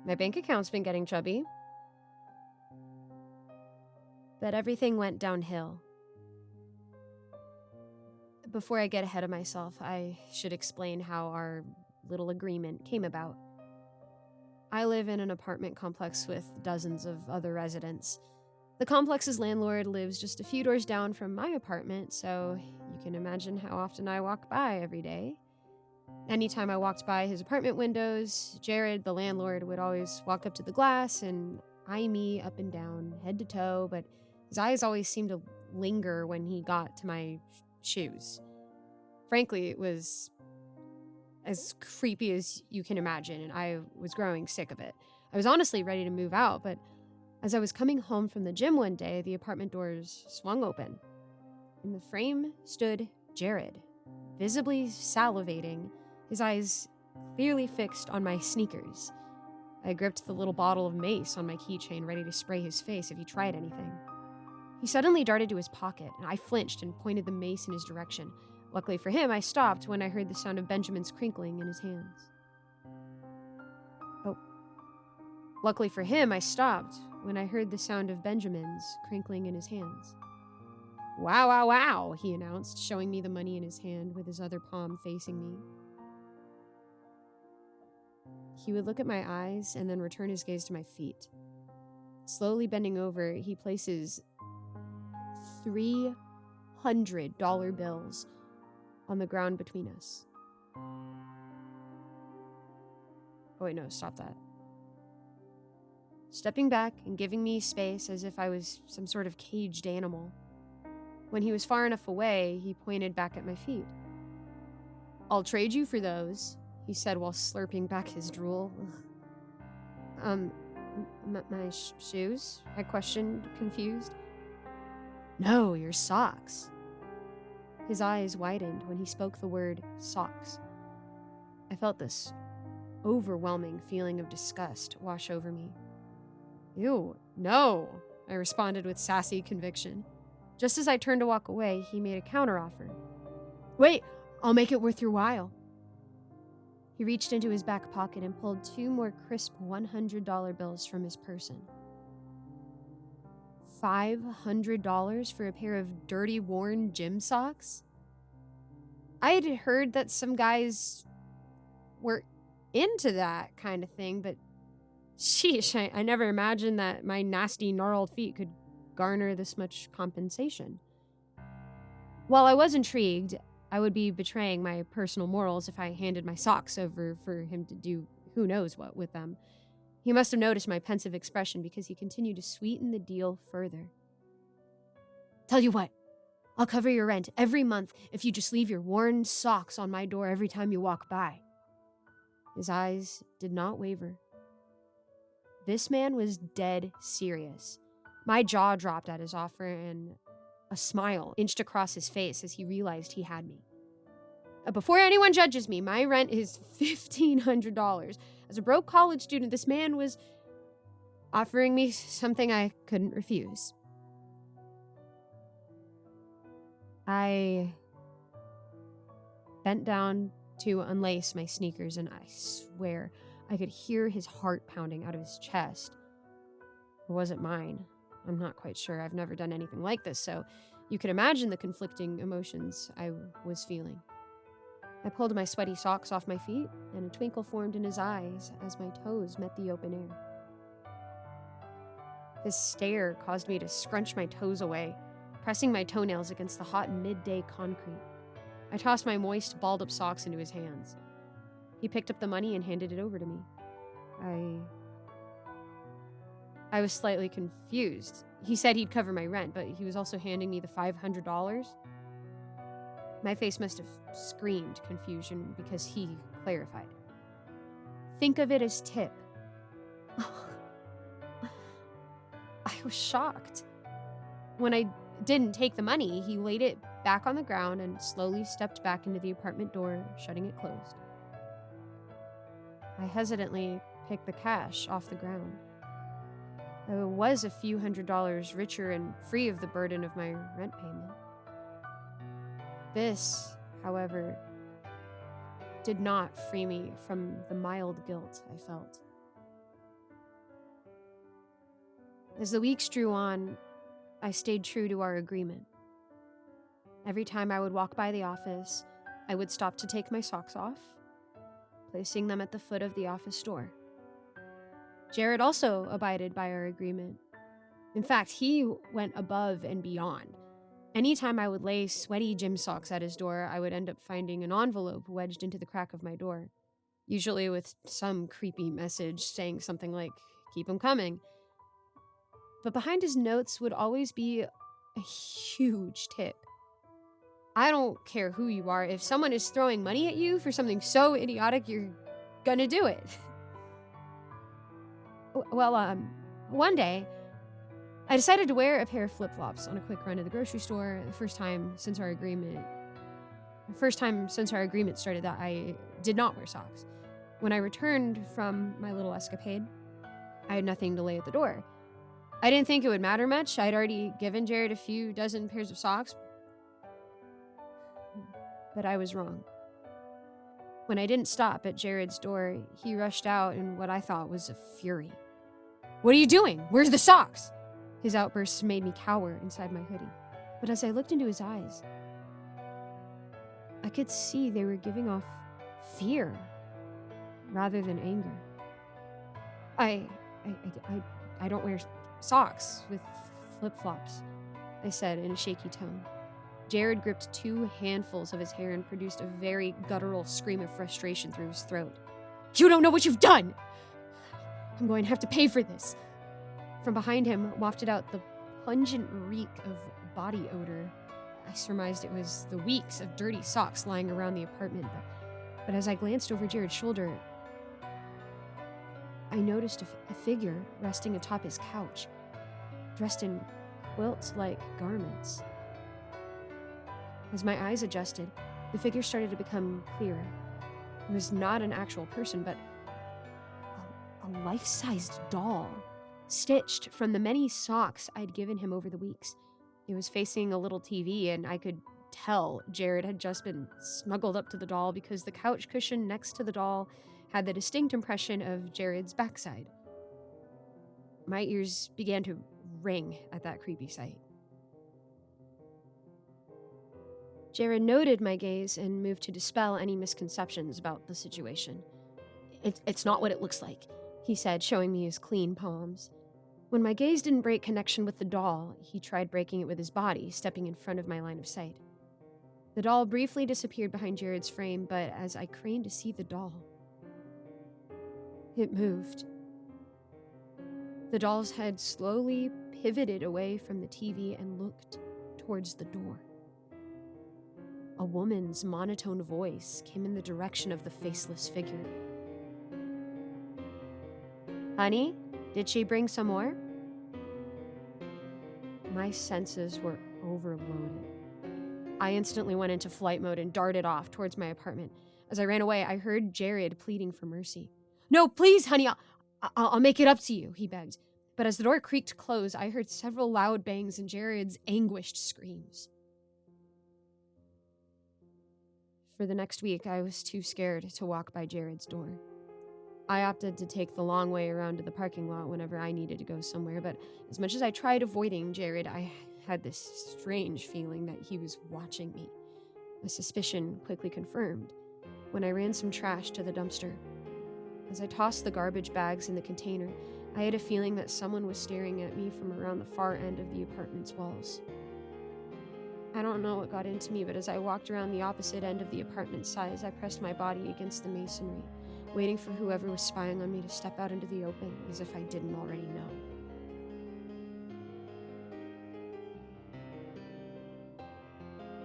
My bank account's been getting chubby. But everything went downhill. Before I get ahead of myself, I should explain how our little agreement came about. I live in an apartment complex with dozens of other residents. The complex's landlord lives just a few doors down from my apartment, so you can imagine how often I walk by every day. Anytime I walked by his apartment windows, Jared, the landlord, would always walk up to the glass and eye me up and down, head to toe, but his eyes always seemed to linger when he got to my shoes. Frankly, it was as creepy as you can imagine, and I was growing sick of it. I was honestly ready to move out, but as I was coming home from the gym one day, the apartment doors swung open. In the frame stood Jared, visibly salivating, his eyes clearly fixed on my sneakers. I gripped the little bottle of mace on my keychain, ready to spray his face if he tried anything. He suddenly darted to his pocket, and I flinched and pointed the mace in his direction. Luckily for him, I stopped when I heard the sound of Benjamin's crinkling in his hands. Luckily for him, I stopped when I heard the sound of Benjamin's crinkling in his hands. Wow, wow, wow, he announced, showing me the money in his hand with his other palm facing me. He would look at my eyes and then return his gaze to my feet. Slowly bending over, he places $300 bills on the ground between us. Oh wait, no, stop that. Stepping back and giving me space as if I was some sort of caged animal. When he was far enough away, he pointed back at my feet. "I'll trade you for those," he said while slurping back his drool. My shoes?" I questioned, confused. "No, your socks." His eyes widened when he spoke the word socks. I felt this overwhelming feeling of disgust wash over me. "Ew, no," I responded with sassy conviction. Just as I turned to walk away, he made a counteroffer. "Wait, I'll make it worth your while." He reached into his back pocket and pulled 2 more crisp $100 bills from his person. $500 for a pair of dirty, worn gym socks? I had heard that some guys were into that kind of thing, but sheesh, I never imagined that my nasty, gnarled feet could garner this much compensation. While I was intrigued, I would be betraying my personal morals if I handed my socks over for him to do who knows what with them. He must have noticed my pensive expression because he continued to sweeten the deal further. "Tell you what, I'll cover your rent every month if you just leave your worn socks on my door every time you walk by." His eyes did not waver. This man was dead serious. My jaw dropped at his offer and a smile inched across his face as he realized he had me. Before anyone judges me, my rent is $1,500. As a broke college student, this man was offering me something I couldn't refuse. I bent down to unlace my sneakers, and I swear I could hear his heart pounding out of his chest. It wasn't mine. I'm not quite sure. I've never done anything like this, so you can imagine the conflicting emotions I was feeling. I pulled my sweaty socks off my feet, and a twinkle formed in his eyes as my toes met the open air. His stare caused me to scrunch my toes away, pressing my toenails against the hot midday concrete. I tossed my moist, balled-up socks into his hands. He picked up the money and handed it over to me. I was slightly confused. He said he'd cover my rent, but he was also handing me the $500. My face must have screamed confusion because he clarified. Think of it as tip. I was shocked. When I didn't take the money, he laid it back on the ground and slowly stepped back into the apartment door, shutting it closed. I hesitantly picked the cash off the ground. I was a few $100s richer and free of the burden of my rent payment. This, however, did not free me from the mild guilt I felt. As the weeks drew on, I stayed true to our agreement. Every time I would walk by the office, I would stop to take my socks off, placing them at the foot of the office door. Jared also abided by our agreement. In fact, he went above and beyond. Anytime I would lay sweaty gym socks at his door, I would end up finding an envelope wedged into the crack of my door, usually with some creepy message saying something like, "Keep 'em coming." But behind his notes would always be a huge tip. I don't care who you are. If someone is throwing money at you for something so idiotic, you're gonna do it. Well, one day, I decided to wear a pair of flip-flops on a quick run to the grocery store. The first time since our agreement started that I did not wear socks. When I returned from my little escapade, I had nothing to lay at the door. I didn't think it would matter much. I'd already given Jared a few dozen pairs of socks. But I was wrong. When I didn't stop at Jared's door, he rushed out in what I thought was a fury. "What are you doing? Where's the socks?" His outbursts made me cower inside my hoodie. But as I looked into his eyes, I could see they were giving off fear rather than anger. I don't wear socks with flip-flops, I said in a shaky tone. Jared gripped 2 handfuls of his hair and produced a very guttural scream of frustration through his throat. "You don't know what you've done! I'm going to have to pay for this." From behind him wafted out the pungent reek of body odor. I surmised it was the weeks of dirty socks lying around the apartment, but as I glanced over Jared's shoulder, I noticed a figure resting atop his couch, dressed in quilt-like garments. As my eyes adjusted, the figure started to become clearer. It was not an actual person, but a life-sized doll, stitched from the many socks I'd given him over the weeks. It was facing a little TV, and I could tell Jared had just been snuggled up to the doll because the couch cushion next to the doll had the distinct impression of Jared's backside. My ears began to ring at that creepy sight. Jared noted my gaze and moved to dispel any misconceptions about the situation. It's not what it looks like," he said, showing me his clean palms. When my gaze didn't break connection with the doll, he tried breaking it with his body, stepping in front of my line of sight. The doll briefly disappeared behind Jared's frame, but as I craned to see the doll, it moved. The doll's head slowly pivoted away from the TV and looked towards the door. A woman's monotone voice came in the direction of the faceless figure. "Honey, did she bring some more?" My senses were overloaded. I instantly went into flight mode and darted off towards my apartment. As I ran away, I heard Jared pleading for mercy. "No, please, honey, I'll make it up to you," he begged. But as the door creaked closed, I heard several loud bangs and Jared's anguished screams. For the next week, I was too scared to walk by Jared's door. I opted to take the long way around to the parking lot whenever I needed to go somewhere, but as much as I tried avoiding Jared, I had this strange feeling that he was watching me. A suspicion quickly confirmed when I ran some trash to the dumpster. As I tossed the garbage bags in the container, I had a feeling that someone was staring at me from around the far end of the apartment's walls. I don't know what got into me, but as I walked around the opposite end of the apartment's size, I pressed my body against the masonry, waiting for whoever was spying on me to step out into the open, as if I didn't already know.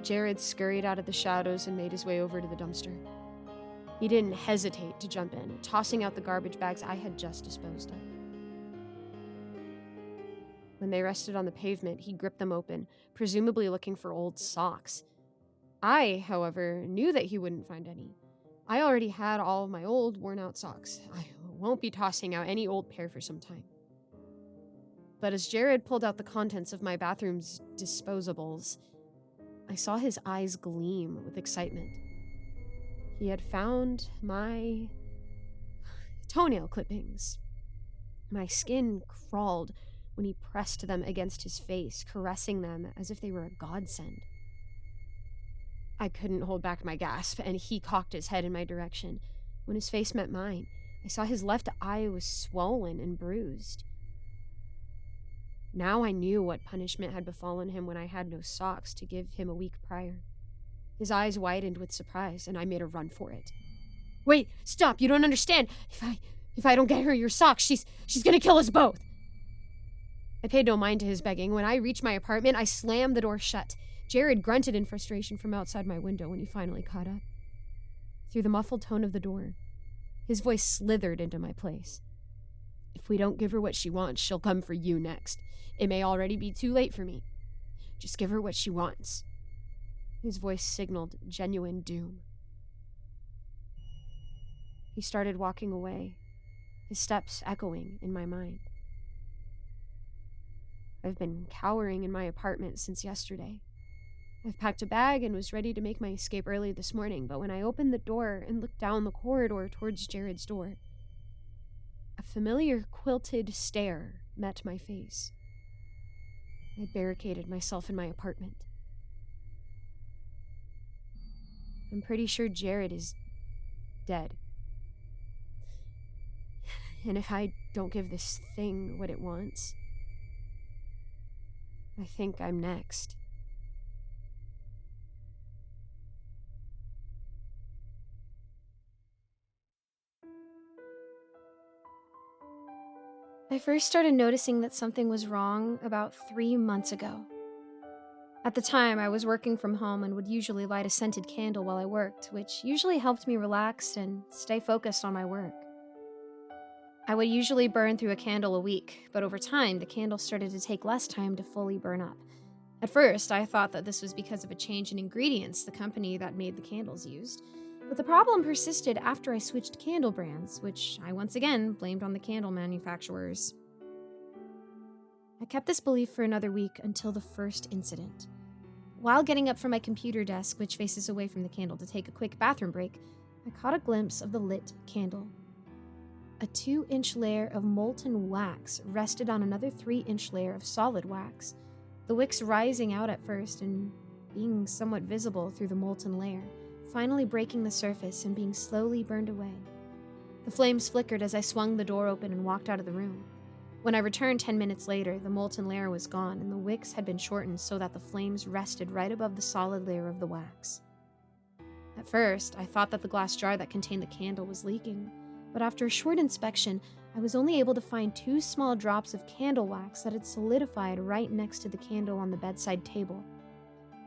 Jared scurried out of the shadows and made his way over to the dumpster. He didn't hesitate to jump in, tossing out the garbage bags I had just disposed of. When they rested on the pavement, he gripped them open, presumably looking for old socks. I, however, knew that he wouldn't find any. I already had all of my old, worn-out socks. I won't be tossing out any old pair for some time. But as Jared pulled out the contents of my bathroom's disposables, I saw his eyes gleam with excitement. He had found my toenail clippings. My skin crawled when he pressed them against his face, caressing them as if they were a godsend. I couldn't hold back my gasp, and he cocked his head in my direction. When his face met mine, I saw his left eye was swollen and bruised. Now I knew what punishment had befallen him when I had no socks to give him a week prior. His eyes widened with surprise, and I made a run for it. "Wait, stop, you don't understand. If I don't get her your socks, she's gonna kill us both." I paid no mind to his begging. When I reached my apartment, I slammed the door shut. Jared grunted in frustration from outside my window when he finally caught up. Through the muffled tone of the door, his voice slithered into my place. "If we don't give her what she wants, she'll come for you next. It may already be too late for me. Just give her what she wants." His voice signaled genuine doom. He started walking away, his steps echoing in my mind. I've been cowering in my apartment since yesterday. I've packed a bag and was ready to make my escape early this morning, but when I opened the door and looked down the corridor towards Jared's door, a familiar quilted stare met my face. I barricaded myself in my apartment. I'm pretty sure Jared is dead. And if I don't give this thing what it wants, I think I'm next. I first started noticing that something was wrong about 3 months ago. At the time, I was working from home and would usually light a scented candle while I worked, which usually helped me relax and stay focused on my work. I would usually burn through a candle a week, but over time, the candle started to take less time to fully burn up. At first, I thought that this was because of a change in ingredients the company that made the candles used, but the problem persisted after I switched candle brands, which I once again blamed on the candle manufacturers. I kept this belief for another week until the first incident. While getting up from my computer desk, which faces away from the candle, to take a quick bathroom break, I caught a glimpse of the lit candle. A 2-inch layer of molten wax rested on another 3-inch layer of solid wax, the wicks rising out at first and being somewhat visible through the molten layer, finally breaking the surface and being slowly burned away. The flames flickered as I swung the door open and walked out of the room. When I returned 10 minutes later, the molten layer was gone and the wicks had been shortened so that the flames rested right above the solid layer of the wax. At first, I thought that the glass jar that contained the candle was leaking, but after a short inspection, I was only able to find 2 small drops of candle wax that had solidified right next to the candle on the bedside table.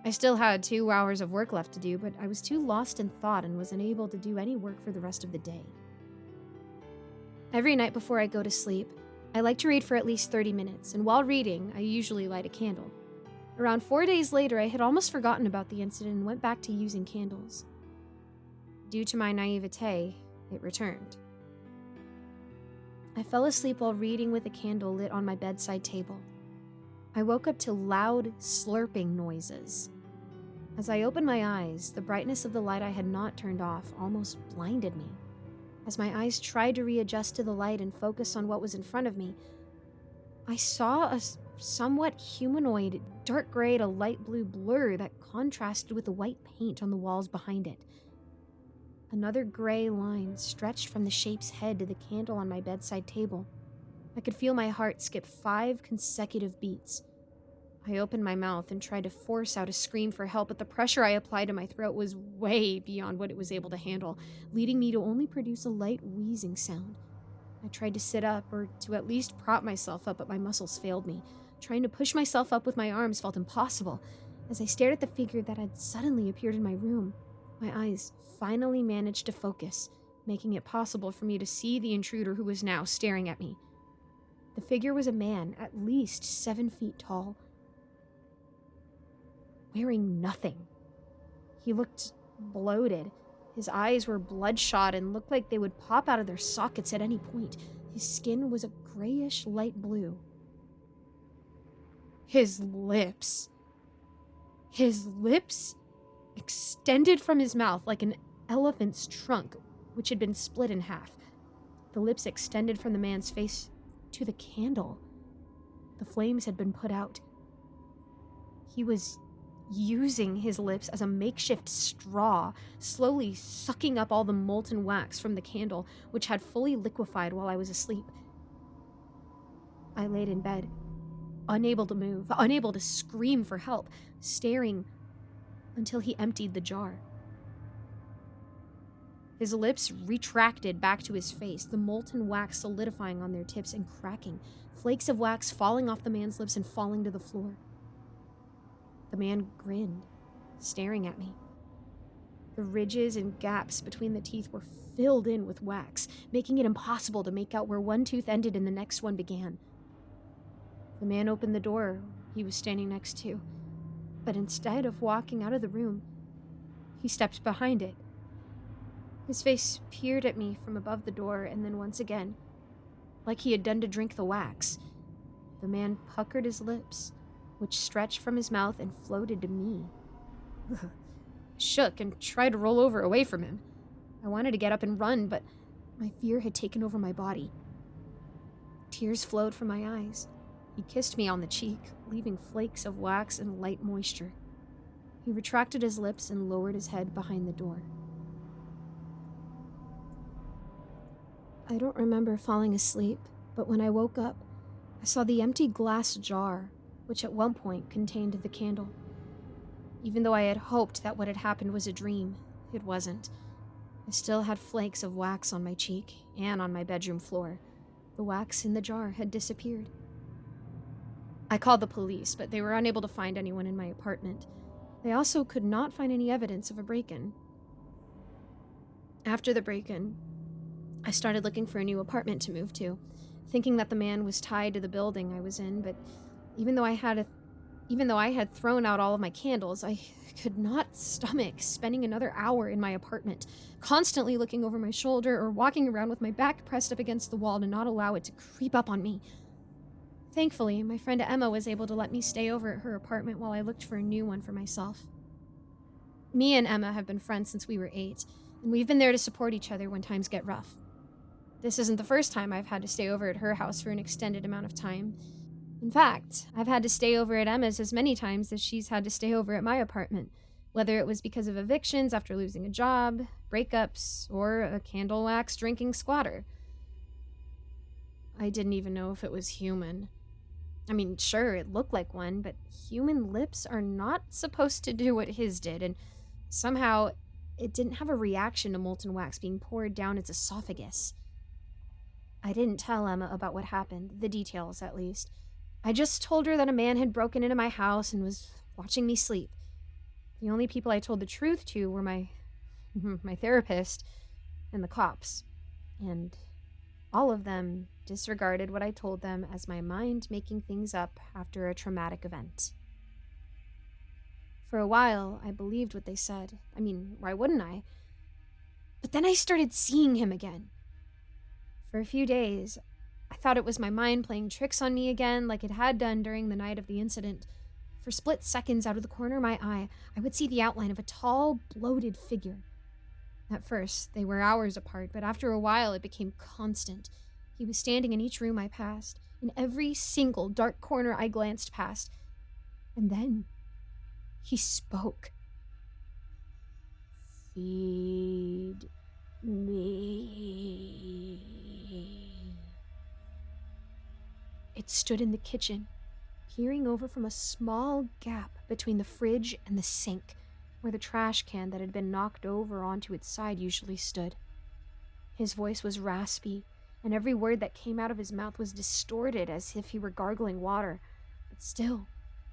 I still had 2 hours of work left to do, but I was too lost in thought and was unable to do any work for the rest of the day. Every night before I go to sleep, I like to read for at least 30 minutes, and while reading, I usually light a candle. Around 4 days later, I had almost forgotten about the incident and went back to using candles. Due to my naivete, it returned. I fell asleep while reading with a candle lit on my bedside table. I woke up to loud, slurping noises. As I opened my eyes, the brightness of the light I had not turned off almost blinded me. As my eyes tried to readjust to the light and focus on what was in front of me, I saw a somewhat humanoid, dark gray to light blue blur that contrasted with the white paint on the walls behind it. Another gray line stretched from the shape's head to the candle on my bedside table. I could feel my heart skip 5 consecutive beats. I opened my mouth and tried to force out a scream for help, but the pressure I applied to my throat was way beyond what it was able to handle, leading me to only produce a light wheezing sound. I tried to sit up, or to at least prop myself up, but my muscles failed me. Trying to push myself up with my arms felt impossible. As I stared at the figure that had suddenly appeared in my room, my eyes finally managed to focus, making it possible for me to see the intruder who was now staring at me. The figure was a man, at least 7 feet tall, wearing nothing. He looked bloated. His eyes were bloodshot and looked like they would pop out of their sockets at any point. His skin was a grayish light blue. His lips extended from his mouth like an elephant's trunk, which had been split in half. The lips extended from the man's face to the candle. The flames had been put out. He was using his lips as a makeshift straw, slowly sucking up all the molten wax from the candle, which had fully liquefied while I was asleep. I laid in bed, unable to move, unable to scream for help, staring until he emptied the jar. His lips retracted back to his face, the molten wax solidifying on their tips and cracking, flakes of wax falling off the man's lips and falling to the floor. The man grinned, staring at me. The ridges and gaps between the teeth were filled in with wax, making it impossible to make out where one tooth ended and the next one began. The man opened the door he was standing next to, but instead of walking out of the room, he stepped behind it. His face peered at me from above the door, and then once again, like he had done to drink the wax, the man puckered his lips, which stretched from his mouth and floated to me. I shook and tried to roll over away from him. I wanted to get up and run, but my fear had taken over my body. Tears flowed from my eyes. He kissed me on the cheek, leaving flakes of wax and light moisture. He retracted his lips and lowered his head behind the door. I don't remember falling asleep, but when I woke up, I saw the empty glass jar, which at one point contained the candle. Even though I had hoped that what had happened was a dream, it wasn't. I still had flakes of wax on my cheek and on my bedroom floor. The wax in the jar had disappeared. I called the police, but they were unable to find anyone in my apartment. They also could not find any evidence of a break-in. After the break-in, I started looking for a new apartment to move to, thinking that the man was tied to the building I was in, but even though I had thrown out all of my candles, I could not stomach spending another hour in my apartment, constantly looking over my shoulder or walking around with my back pressed up against the wall to not allow it to creep up on me. Thankfully, my friend Emma was able to let me stay over at her apartment while I looked for a new one for myself. Me and Emma have been friends since we were 8, and we've been there to support each other when times get rough. This isn't the first time I've had to stay over at her house for an extended amount of time. In fact, I've had to stay over at Emma's as many times as she's had to stay over at my apartment, whether it was because of evictions after losing a job, breakups, or a candle wax drinking squatter. I didn't even know if it was human. I mean, sure, it looked like one, but human lips are not supposed to do what his did, and somehow it didn't have a reaction to molten wax being poured down its esophagus. I didn't tell Emma about what happened, the details at least. I just told her that a man had broken into my house and was watching me sleep. The only people I told the truth to were my therapist and the cops. And all of them disregarded what I told them as my mind making things up after a traumatic event. For a while, I believed what they said. I mean, why wouldn't I? But then I started seeing him again. For a few days, I thought it was my mind playing tricks on me again like it had done during the night of the incident. For split seconds out of the corner of my eye, I would see the outline of a tall, bloated figure. At first, they were hours apart, but after a while it became constant. He was standing in each room I passed, in every single dark corner I glanced past. And then he spoke. "Feed me." It stood in the kitchen, peering over from a small gap between the fridge and the sink, where the trash can that had been knocked over onto its side usually stood. His voice was raspy, and every word that came out of his mouth was distorted as if he were gargling water. But still,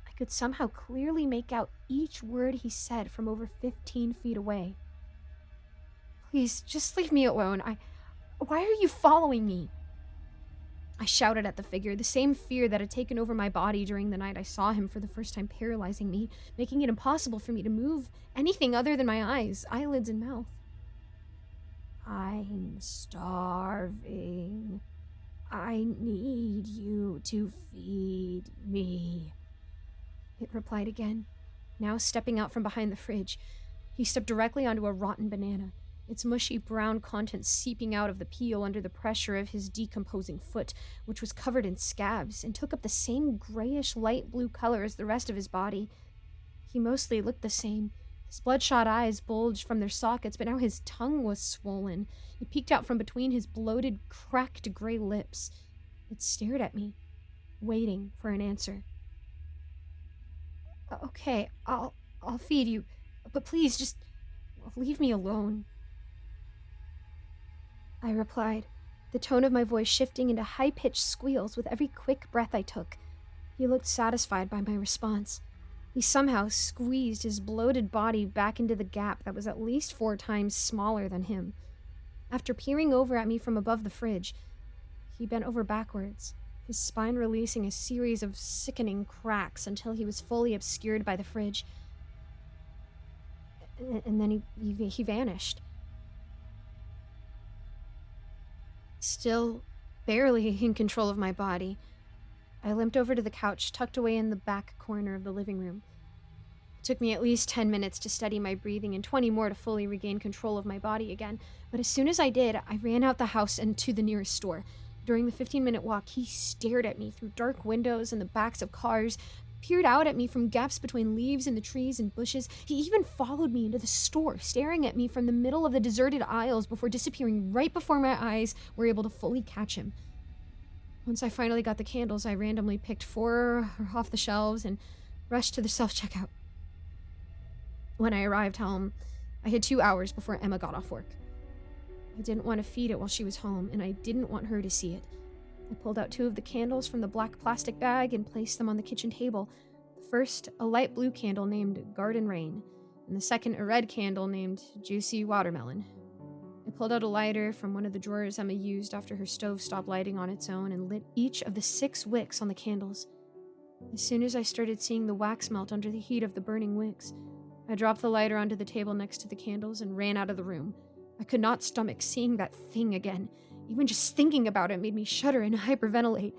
I could somehow clearly make out each word he said from over 15 feet away. "Please, just leave me alone. Why are you following me?" I shouted at the figure, the same fear that had taken over my body during the night I saw him for the first time, paralyzing me, making it impossible for me to move anything other than my eyes, eyelids, and mouth. "I'm starving. I need you to feed me," it replied again, now stepping out from behind the fridge. He stepped directly onto a rotten banana, its mushy brown contents seeping out of the peel under the pressure of his decomposing foot, which was covered in scabs and took up the same grayish light blue color as the rest of his body. He mostly looked the same. His bloodshot eyes bulged from their sockets, but now his tongue was swollen. It peeked out from between his bloated, cracked gray lips. It stared at me, waiting for an answer. "Okay, I'll feed you, but please just leave me alone," I replied, the tone of my voice shifting into high-pitched squeals with every quick breath I took. He looked satisfied by my response. He somehow squeezed his bloated body back into the gap that was at least 4 times smaller than him. After peering over at me from above the fridge, he bent over backwards, his spine releasing a series of sickening cracks until he was fully obscured by the fridge. And then he vanished. Still barely in control of my body, I limped over to the couch tucked away in the back corner of the living room. It took me at least 10 minutes to steady my breathing and 20 more to fully regain control of my body again, but as soon as I did, I ran out the house and to the nearest store. During the 15-minute walk, he stared at me through dark windows and the backs of cars, peered out at me from gaps between leaves in the trees and bushes. He even followed me into the store, staring at me from the middle of the deserted aisles before disappearing right before my eyes were able to fully catch him. Once I finally got the candles, I randomly picked 4 off the shelves and rushed to the self-checkout. When I arrived home, I had 2 hours before Emma got off work. I didn't want to feed it while she was home, and I didn't want her to see it. I pulled out 2 of the candles from the black plastic bag and placed them on the kitchen table. The first, a light blue candle named Garden Rain, and the second, a red candle named Juicy Watermelon. I pulled out a lighter from one of the drawers Emma used after her stove stopped lighting on its own and lit each of the 6 wicks on the candles. As soon as I started seeing the wax melt under the heat of the burning wicks, I dropped the lighter onto the table next to the candles and ran out of the room. I could not stomach seeing that thing again. Even just thinking about it made me shudder and hyperventilate.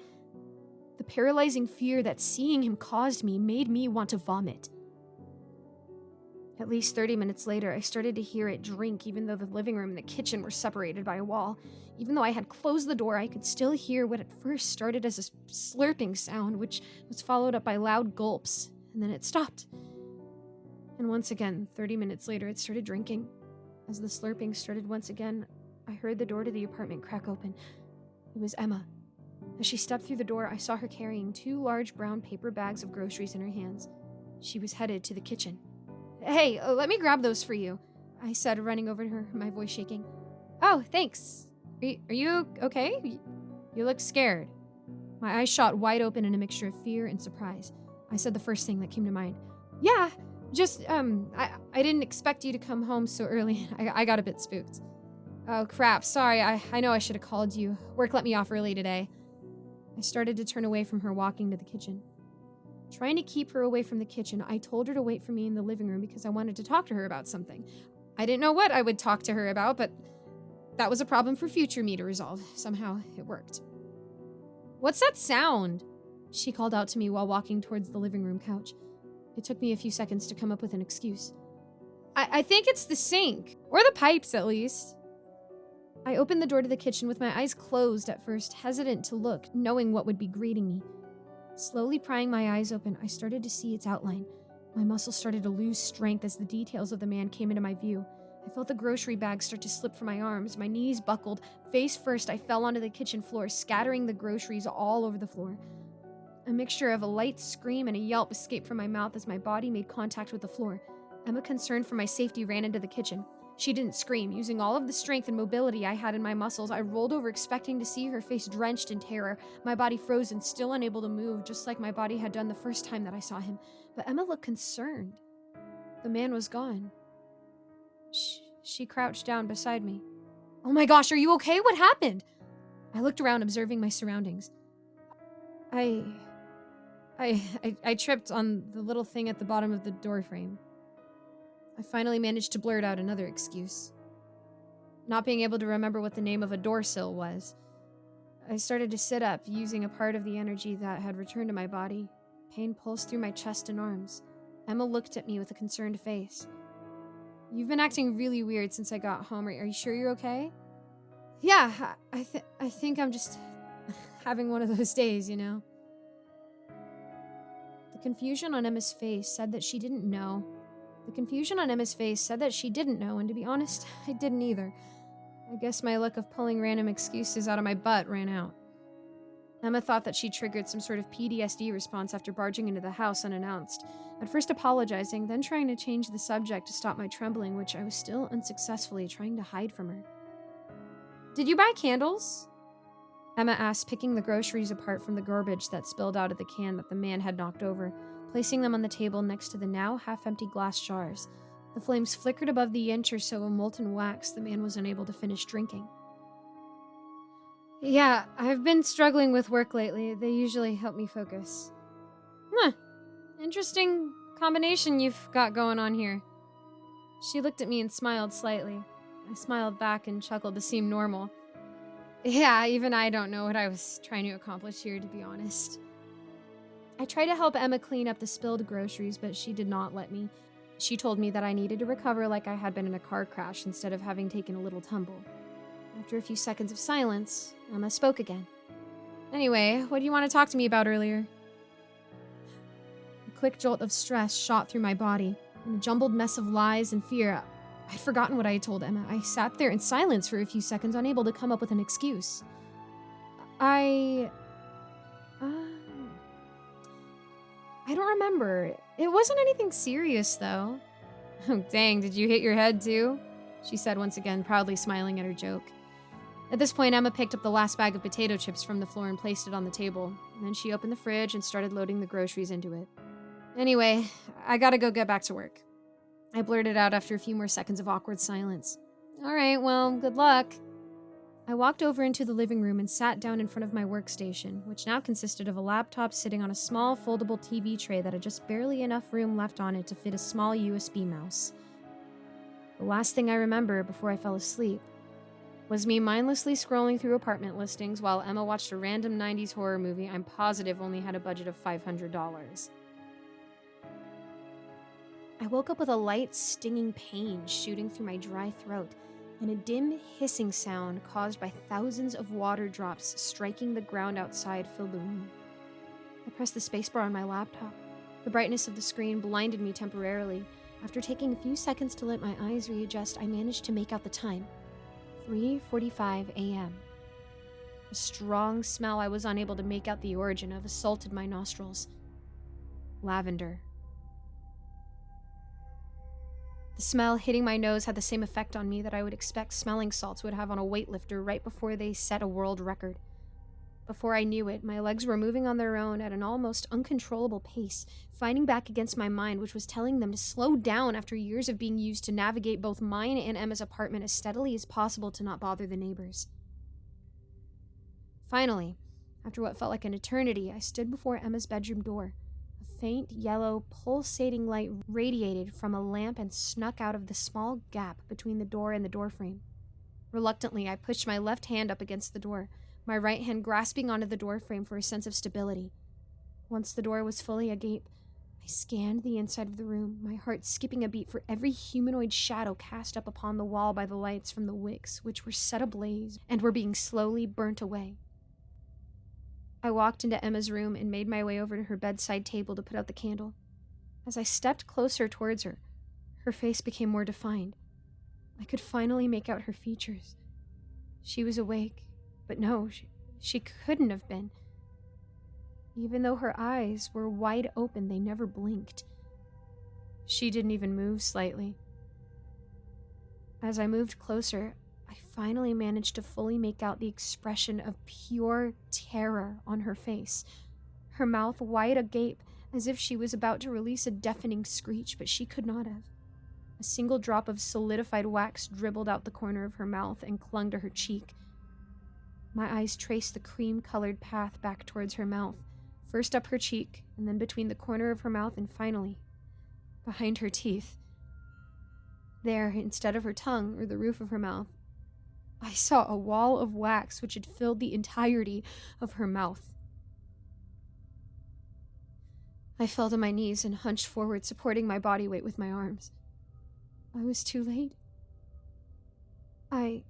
The paralyzing fear that seeing him caused me made me want to vomit. At least 30 minutes later, I started to hear it drink, even though the living room and the kitchen were separated by a wall. Even though I had closed the door, I could still hear what at first started as a slurping sound, which was followed up by loud gulps, and then it stopped. And once again, 30 minutes later, it started drinking. As the slurping started once again, I heard the door to the apartment crack open. It was Emma. As she stepped through the door, I saw her carrying 2 large brown paper bags of groceries in her hands. She was headed to the kitchen. "Hey, let me grab those for you," I said, running over to her, my voice shaking. "Oh, thanks. Are you okay? You look scared." My eyes shot wide open in a mixture of fear and surprise. I said the first thing that came to mind. "Yeah, just, I didn't expect you to come home so early. I got a bit spooked." "Oh, crap. Sorry. I know I should have called you. Work let me off early today." I started to turn away from her, walking to the kitchen. Trying to keep her away from the kitchen, I told her to wait for me in the living room because I wanted to talk to her about something. I didn't know what I would talk to her about, but that was a problem for future me to resolve. Somehow, it worked. "What's that sound?" she called out to me while walking towards the living room couch. It took me a few seconds to come up with an excuse. I think it's the sink. Or the pipes, at least. I opened the door to the kitchen with my eyes closed at first, hesitant to look, knowing what would be greeting me. Slowly prying my eyes open, I started to see its outline. My muscles started to lose strength as the details of the man came into my view. I felt the grocery bag start to slip from my arms. My knees buckled. Face first, I fell onto the kitchen floor, scattering the groceries all over the floor. A mixture of a light scream and a yelp escaped from my mouth as my body made contact with the floor. Emma, concerned for my safety, ran into the kitchen. She didn't scream. Using all of the strength and mobility I had in my muscles, I rolled over expecting to see her face drenched in terror, my body frozen, still unable to move, just like my body had done the first time that I saw him. But Emma looked concerned. The man was gone. She crouched down beside me. Oh my gosh, are you okay? What happened? I looked around, observing my surroundings. I tripped on the little thing at the bottom of the door frame. I finally managed to blurt out another excuse. Not being able to remember what the name of a door sill was, I started to sit up, using a part of the energy that had returned to my body. Pain pulsed through my chest and arms. Emma looked at me with a concerned face. You've been acting really weird since I got home. Are you sure you're okay? Yeah, I think I'm just having one of those days, you know? The confusion on Emma's face said that she didn't know. And to be honest, I didn't either. I guess my luck of pulling random excuses out of my butt ran out. Emma thought that she triggered some sort of PTSD response after barging into the house unannounced, at first apologizing, then trying to change the subject to stop my trembling, which I was still unsuccessfully trying to hide from her. Did you buy candles? Emma asked, picking the groceries apart from the garbage that spilled out of the can that the man had knocked over, placing them on the table next to the now half-empty glass jars. The flames flickered above the inch or so of molten wax the man was unable to finish drinking. Yeah, I've been struggling with work lately. They usually help me focus. Interesting combination you've got going on here. She looked at me and smiled slightly. I smiled back and chuckled to seem normal. Yeah, even I don't know what I was trying to accomplish here, to be honest. I tried to help Emma clean up the spilled groceries, but she did not let me. She told me that I needed to recover like I had been in a car crash instead of having taken a little tumble. After a few seconds of silence, Emma spoke again. Anyway, what do you want to talk to me about earlier? A quick jolt of stress shot through my body. In a jumbled mess of lies and fear, I'd forgotten what I had told Emma. I sat there in silence for a few seconds, unable to come up with an excuse. I don't remember. It wasn't anything serious, though. Oh, dang, did you hit your head, too? She said once again, proudly smiling at her joke. At this point, Emma picked up the last bag of potato chips from the floor and placed it on the table. And then she opened the fridge and started loading the groceries into it. Anyway, I gotta go get back to work. I blurted out after a few more seconds of awkward silence. All right, well, good luck. I walked over into the living room and sat down in front of my workstation, which now consisted of a laptop sitting on a small foldable TV tray that had just barely enough room left on it to fit a small USB mouse. The last thing I remember before I fell asleep was me mindlessly scrolling through apartment listings while Emma watched a random 90s horror movie I'm positive only had a budget of $500. I woke up with a light, stinging pain shooting through my dry throat, and a dim hissing sound caused by thousands of water drops striking the ground outside filled the room. I pressed the spacebar on my laptop. The brightness of the screen blinded me temporarily. After taking a few seconds to let my eyes readjust, I managed to make out the time. 3:45 a.m. A strong smell I was unable to make out the origin of assaulted my nostrils. Lavender. The smell hitting my nose had the same effect on me that I would expect smelling salts would have on a weightlifter right before they set a world record. Before I knew it, my legs were moving on their own at an almost uncontrollable pace, fighting back against my mind, which was telling them to slow down after years of being used to navigate both mine and Emma's apartment as steadily as possible to not bother the neighbors. Finally, after what felt like an eternity, I stood before Emma's bedroom door. A faint, yellow, pulsating light radiated from a lamp and snuck out of the small gap between the door and the doorframe. Reluctantly, I pushed my left hand up against the door, my right hand grasping onto the doorframe for a sense of stability. Once the door was fully agape, I scanned the inside of the room, my heart skipping a beat for every humanoid shadow cast up upon the wall by the lights from the wicks, which were set ablaze and were being slowly burnt away. I walked into Emma's room and made my way over to her bedside table to put out the candle. As I stepped closer towards her, her face became more defined. I could finally make out her features. She was awake, but no, she couldn't have been. Even though her eyes were wide open, they never blinked. She didn't even move slightly. As I moved closer, I finally managed to fully make out the expression of pure terror on her face, her mouth wide agape as if she was about to release a deafening screech, but she could not have. A single drop of solidified wax dribbled out the corner of her mouth and clung to her cheek. My eyes traced the cream-colored path back towards her mouth, first up her cheek, and then between the corner of her mouth, and finally, behind her teeth. There, instead of her tongue or the roof of her mouth, I saw a wall of wax which had filled the entirety of her mouth. I fell to my knees and hunched forward, supporting my body weight with my arms. I was too late. I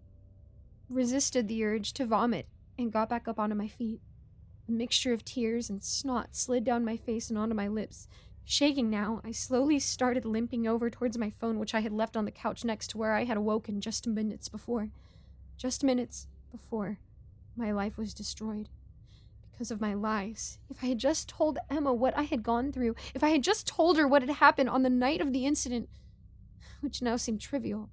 resisted the urge to vomit and got back up onto my feet. A mixture of tears and snot slid down my face and onto my lips. Shaking now, I slowly started limping over towards my phone, which I had left on the couch next to where I had awoken just minutes before. Just minutes before my life was destroyed. Because of my lies. If I had just told Emma what I had gone through, if I had just told her what had happened on the night of the incident, which now seemed trivial.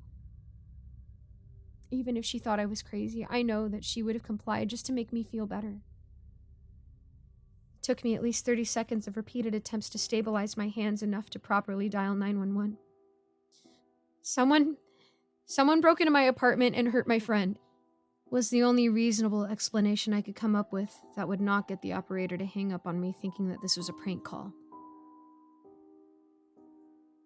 Even if she thought I was crazy, I know that she would have complied just to make me feel better. It took me at least 30 seconds of repeated attempts to stabilize my hands enough to properly dial 911. Someone broke into my apartment and hurt my friend, was the only reasonable explanation I could come up with that would not get the operator to hang up on me thinking that this was a prank call.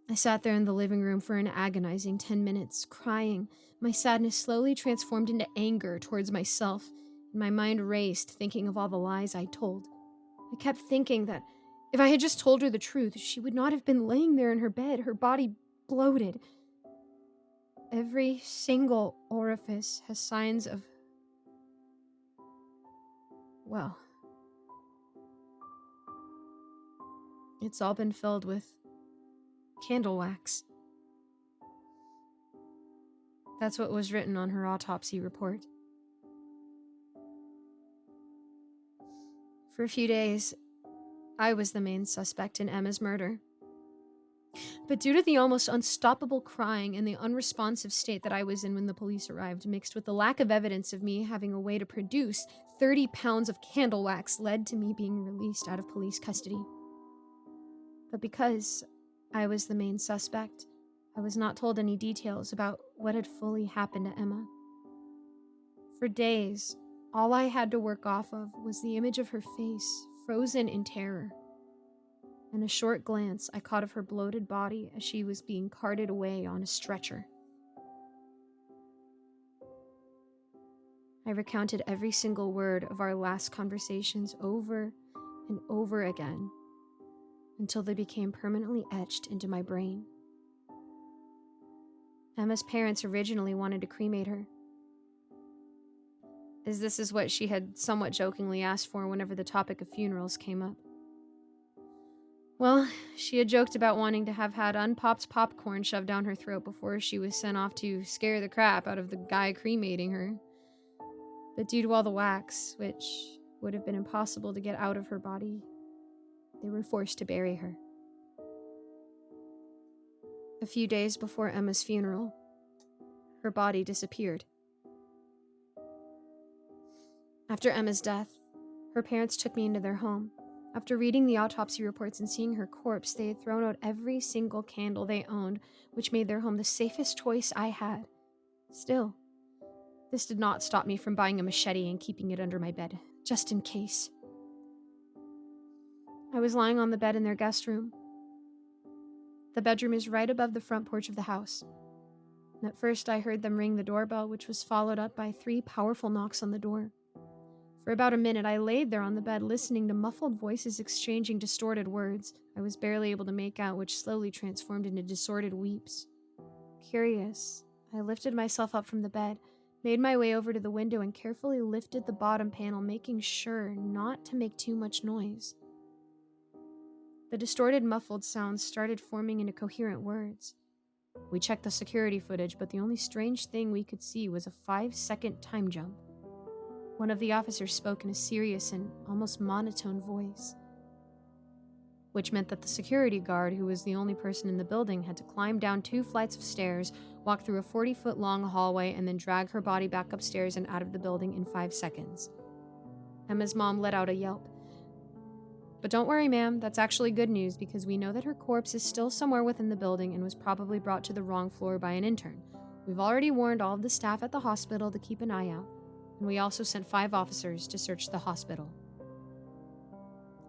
I sat there in the living room for an agonizing 10 minutes, crying. My sadness slowly transformed into anger towards myself, and my mind raced, thinking of all the lies I'd told. I kept thinking that if I had just told her the truth, she would not have been laying there in her bed, her body bloated. Every single orifice has signs of, well, it's all been filled with candle wax. That's what was written on her autopsy report. For a few days, I was the main suspect in Emma's murder. But due to the almost unstoppable crying and the unresponsive state that I was in when the police arrived, mixed with the lack of evidence of me having a way to produce 30 pounds of candle wax, led to me being released out of police custody. But because I was the main suspect, I was not told any details about what had fully happened to Emma. For days, all I had to work off of was the image of her face, frozen in terror, and a short glance I caught of her bloated body as she was being carted away on a stretcher. I recounted every single word of our last conversations over and over again until they became permanently etched into my brain. Emma's parents originally wanted to cremate her, as this is what she had somewhat jokingly asked for whenever the topic of funerals came up. Well, she had joked about wanting to have had unpopped popcorn shoved down her throat before she was sent off to scare the crap out of the guy cremating her. But due to all the wax, which would have been impossible to get out of her body, they were forced to bury her. A few days before Emma's funeral, her body disappeared. After Emma's death, her parents took me into their home. After reading the autopsy reports and seeing her corpse, they had thrown out every single candle they owned, which made their home the safest choice I had. Still, this did not stop me from buying a machete and keeping it under my bed, just in case. I was lying on the bed in their guest room. The bedroom is right above the front porch of the house. At first, I heard them ring the doorbell, which was followed up by 3 powerful knocks on the door. For about a minute, I laid there on the bed listening to muffled voices exchanging distorted words I was barely able to make out, which slowly transformed into disordered weeps. Curious, I lifted myself up from the bed, made my way over to the window, and carefully lifted the bottom panel, making sure not to make too much noise. The distorted, muffled sounds started forming into coherent words. We checked the security footage, but the only strange thing we could see was a 5-second time jump. One of the officers spoke in a serious and almost monotone voice, which meant that the security guard, who was the only person in the building, had to climb down 2 flights of stairs, walk through a 40-foot-long hallway, and then drag her body back upstairs and out of the building in 5 seconds. Emma's mom let out a yelp. But don't worry, ma'am, that's actually good news because we know that her corpse is still somewhere within the building and was probably brought to the wrong floor by an intern. We've already warned all of the staff at the hospital to keep an eye out, and we also sent 5 officers to search the hospital.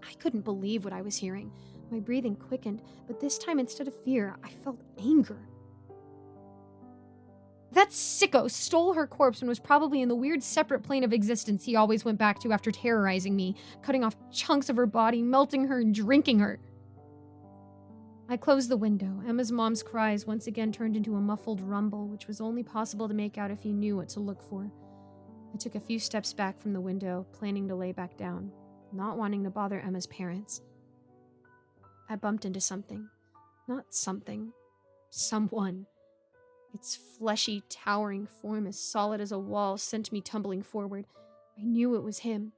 I couldn't believe what I was hearing. My breathing quickened, but this time instead of fear, I felt anger. That sicko stole her corpse and was probably in the weird separate plane of existence he always went back to after terrorizing me, cutting off chunks of her body, melting her, and drinking her. I closed the window. Emma's mom's cries once again turned into a muffled rumble, which was only possible to make out if you knew what to look for. I took a few steps back from the window, planning to lay back down, not wanting to bother Emma's parents. I bumped into something. Not something. Someone. Its fleshy, towering form, as solid as a wall, sent me tumbling forward. I knew it was him.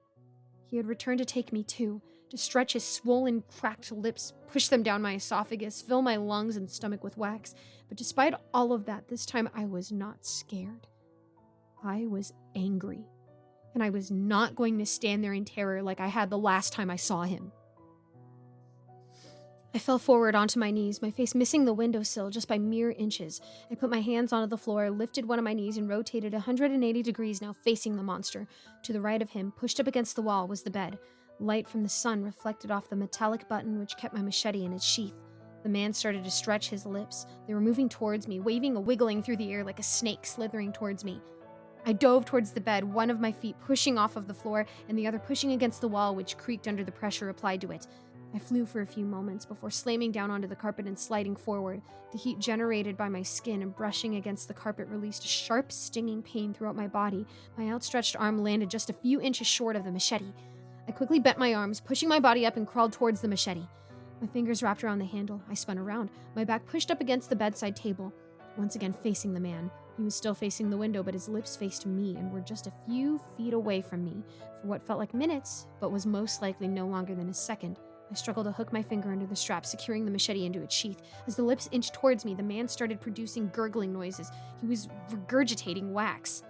He had returned to take me too, to stretch his swollen, cracked lips, push them down my esophagus, fill my lungs and stomach with wax. But despite all of that, this time I was not scared. I was angry. And I was not going to stand there in terror like I had the last time I saw him. I fell forward onto my knees, my face missing the windowsill just by mere inches. I put my hands onto the floor, lifted one of my knees, and rotated 180 degrees, now facing the monster. To the right of him, pushed up against the wall, was the bed. Light from the sun reflected off the metallic button which kept my machete in its sheath. The man started to stretch his lips. They were moving towards me, waving and wiggling through the air like a snake slithering towards me. I dove towards the bed, one of my feet pushing off of the floor and the other pushing against the wall, which creaked under the pressure applied to it. I flew for a few moments before slamming down onto the carpet and sliding forward. The heat generated by my skin and brushing against the carpet released a sharp, stinging pain throughout my body. My outstretched arm landed just a few inches short of the machete. I quickly bent my arms, pushing my body up, and crawled towards the machete. My fingers wrapped around the handle. I spun around, my back pushed up against the bedside table, once again facing the man. He was still facing the window, but his lips faced me and were just a few feet away from me for what felt like minutes, but was most likely no longer than a second. I struggled to hook my finger under the strap, securing the machete into its sheath. As the lips inched towards me, the man started producing gurgling noises. He was regurgitating wax.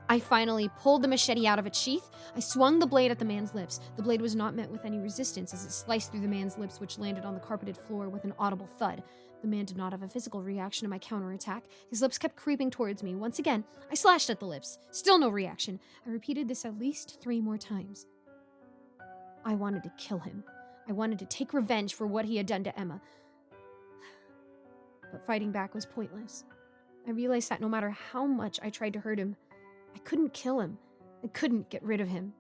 I finally pulled the machete out of its sheath. I swung the blade at the man's lips. The blade was not met with any resistance as it sliced through the man's lips, which landed on the carpeted floor with an audible thud. The man did not have a physical reaction to my counterattack. His lips kept creeping towards me. Once again, I slashed at the lips. Still no reaction. I repeated this at least 3 more times. I wanted to kill him. I wanted to take revenge for what he had done to Emma. But fighting back was pointless. I realized that no matter how much I tried to hurt him, I couldn't kill him. I couldn't get rid of him.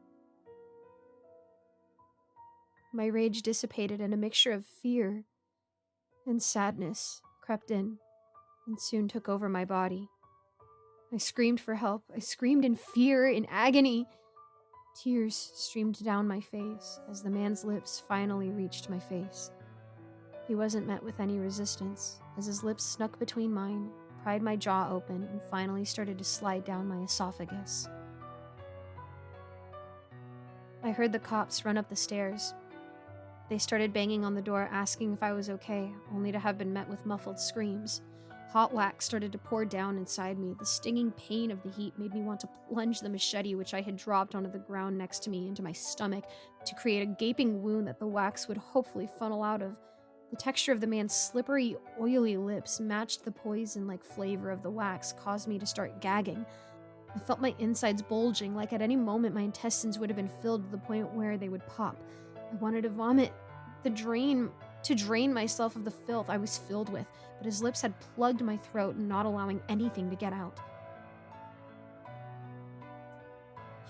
My rage dissipated and a mixture of fear and sadness crept in and soon took over my body. I screamed for help. I screamed in fear, in agony. Tears streamed down my face as the man's lips finally reached my face. He wasn't met with any resistance as his lips snuck between mine, pried my jaw open, and finally started to slide down my esophagus. I heard the cops run up the stairs. They started banging on the door, asking if I was okay, only to have been met with muffled screams. Hot wax started to pour down inside me. The stinging pain of the heat made me want to plunge the machete, which I had dropped onto the ground next to me, into my stomach to create a gaping wound that the wax would hopefully funnel out of. The texture of the man's slippery, oily lips matched the poison-like flavor of the wax, caused me to start gagging. I felt my insides bulging, like at any moment my intestines would have been filled to the point where they would pop. I wanted to vomit, to drain myself of the filth I was filled with, but his lips had plugged my throat, not allowing anything to get out.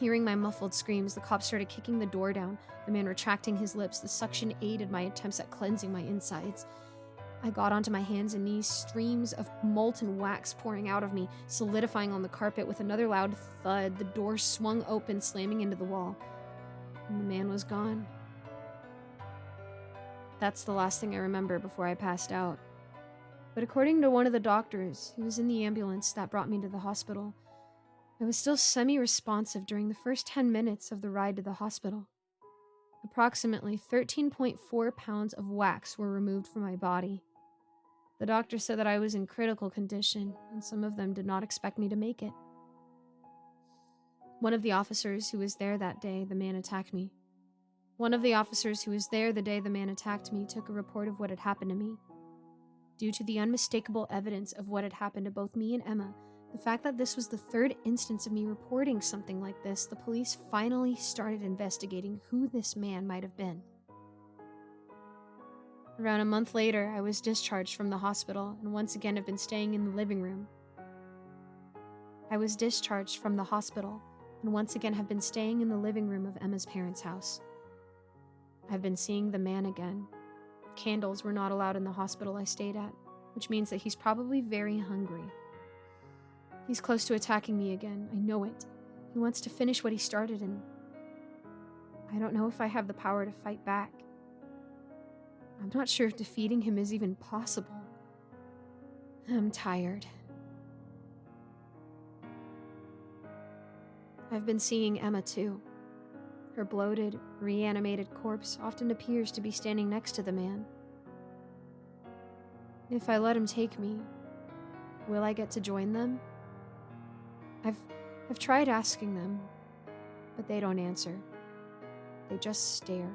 Hearing my muffled screams, the cops started kicking the door down, the man retracting his lips. The suction aided my attempts at cleansing my insides. I got onto my hands and knees, streams of molten wax pouring out of me, solidifying on the carpet. With another loud thud, the door swung open, slamming into the wall. And the man was gone. That's the last thing I remember before I passed out. But according to one of the doctors who was in the ambulance that brought me to the hospital, I was still semi-responsive during the first 10 minutes of the ride to the hospital. Approximately 13.4 pounds of wax were removed from my body. The doctor said that I was in critical condition, and some of them did not expect me to make it. One of the officers who was there that day, the man attacked me. Took a report of what had happened to me. Due to the unmistakable evidence of what had happened to both me and Emma, the fact that this was the third instance of me reporting something like this, the police finally started investigating who this man might have been. Around a month later, I was discharged from the hospital and once again have been staying in the living room. Of Emma's parents' house. I've been seeing the man again. Candles were not allowed in the hospital I stayed at, which means that he's probably very hungry. He's close to attacking me again, I know it. He wants to finish what he started, and I don't know if I have the power to fight back. I'm not sure if defeating him is even possible. I'm tired. I've been seeing Emma too. Her bloated, reanimated corpse often appears to be standing next to the man. If I let him take me, will I get to join them? I've tried asking them, but they don't answer. They just stare.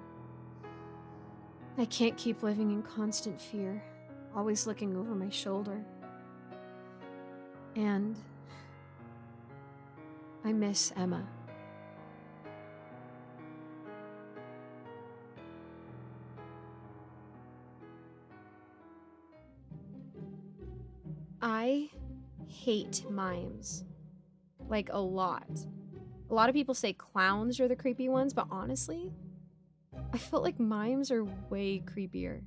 I can't keep living in constant fear, always looking over my shoulder. And I miss Emma. I hate mimes. Like, a lot. A lot of people say clowns are the creepy ones, but honestly, I feel like mimes are way creepier.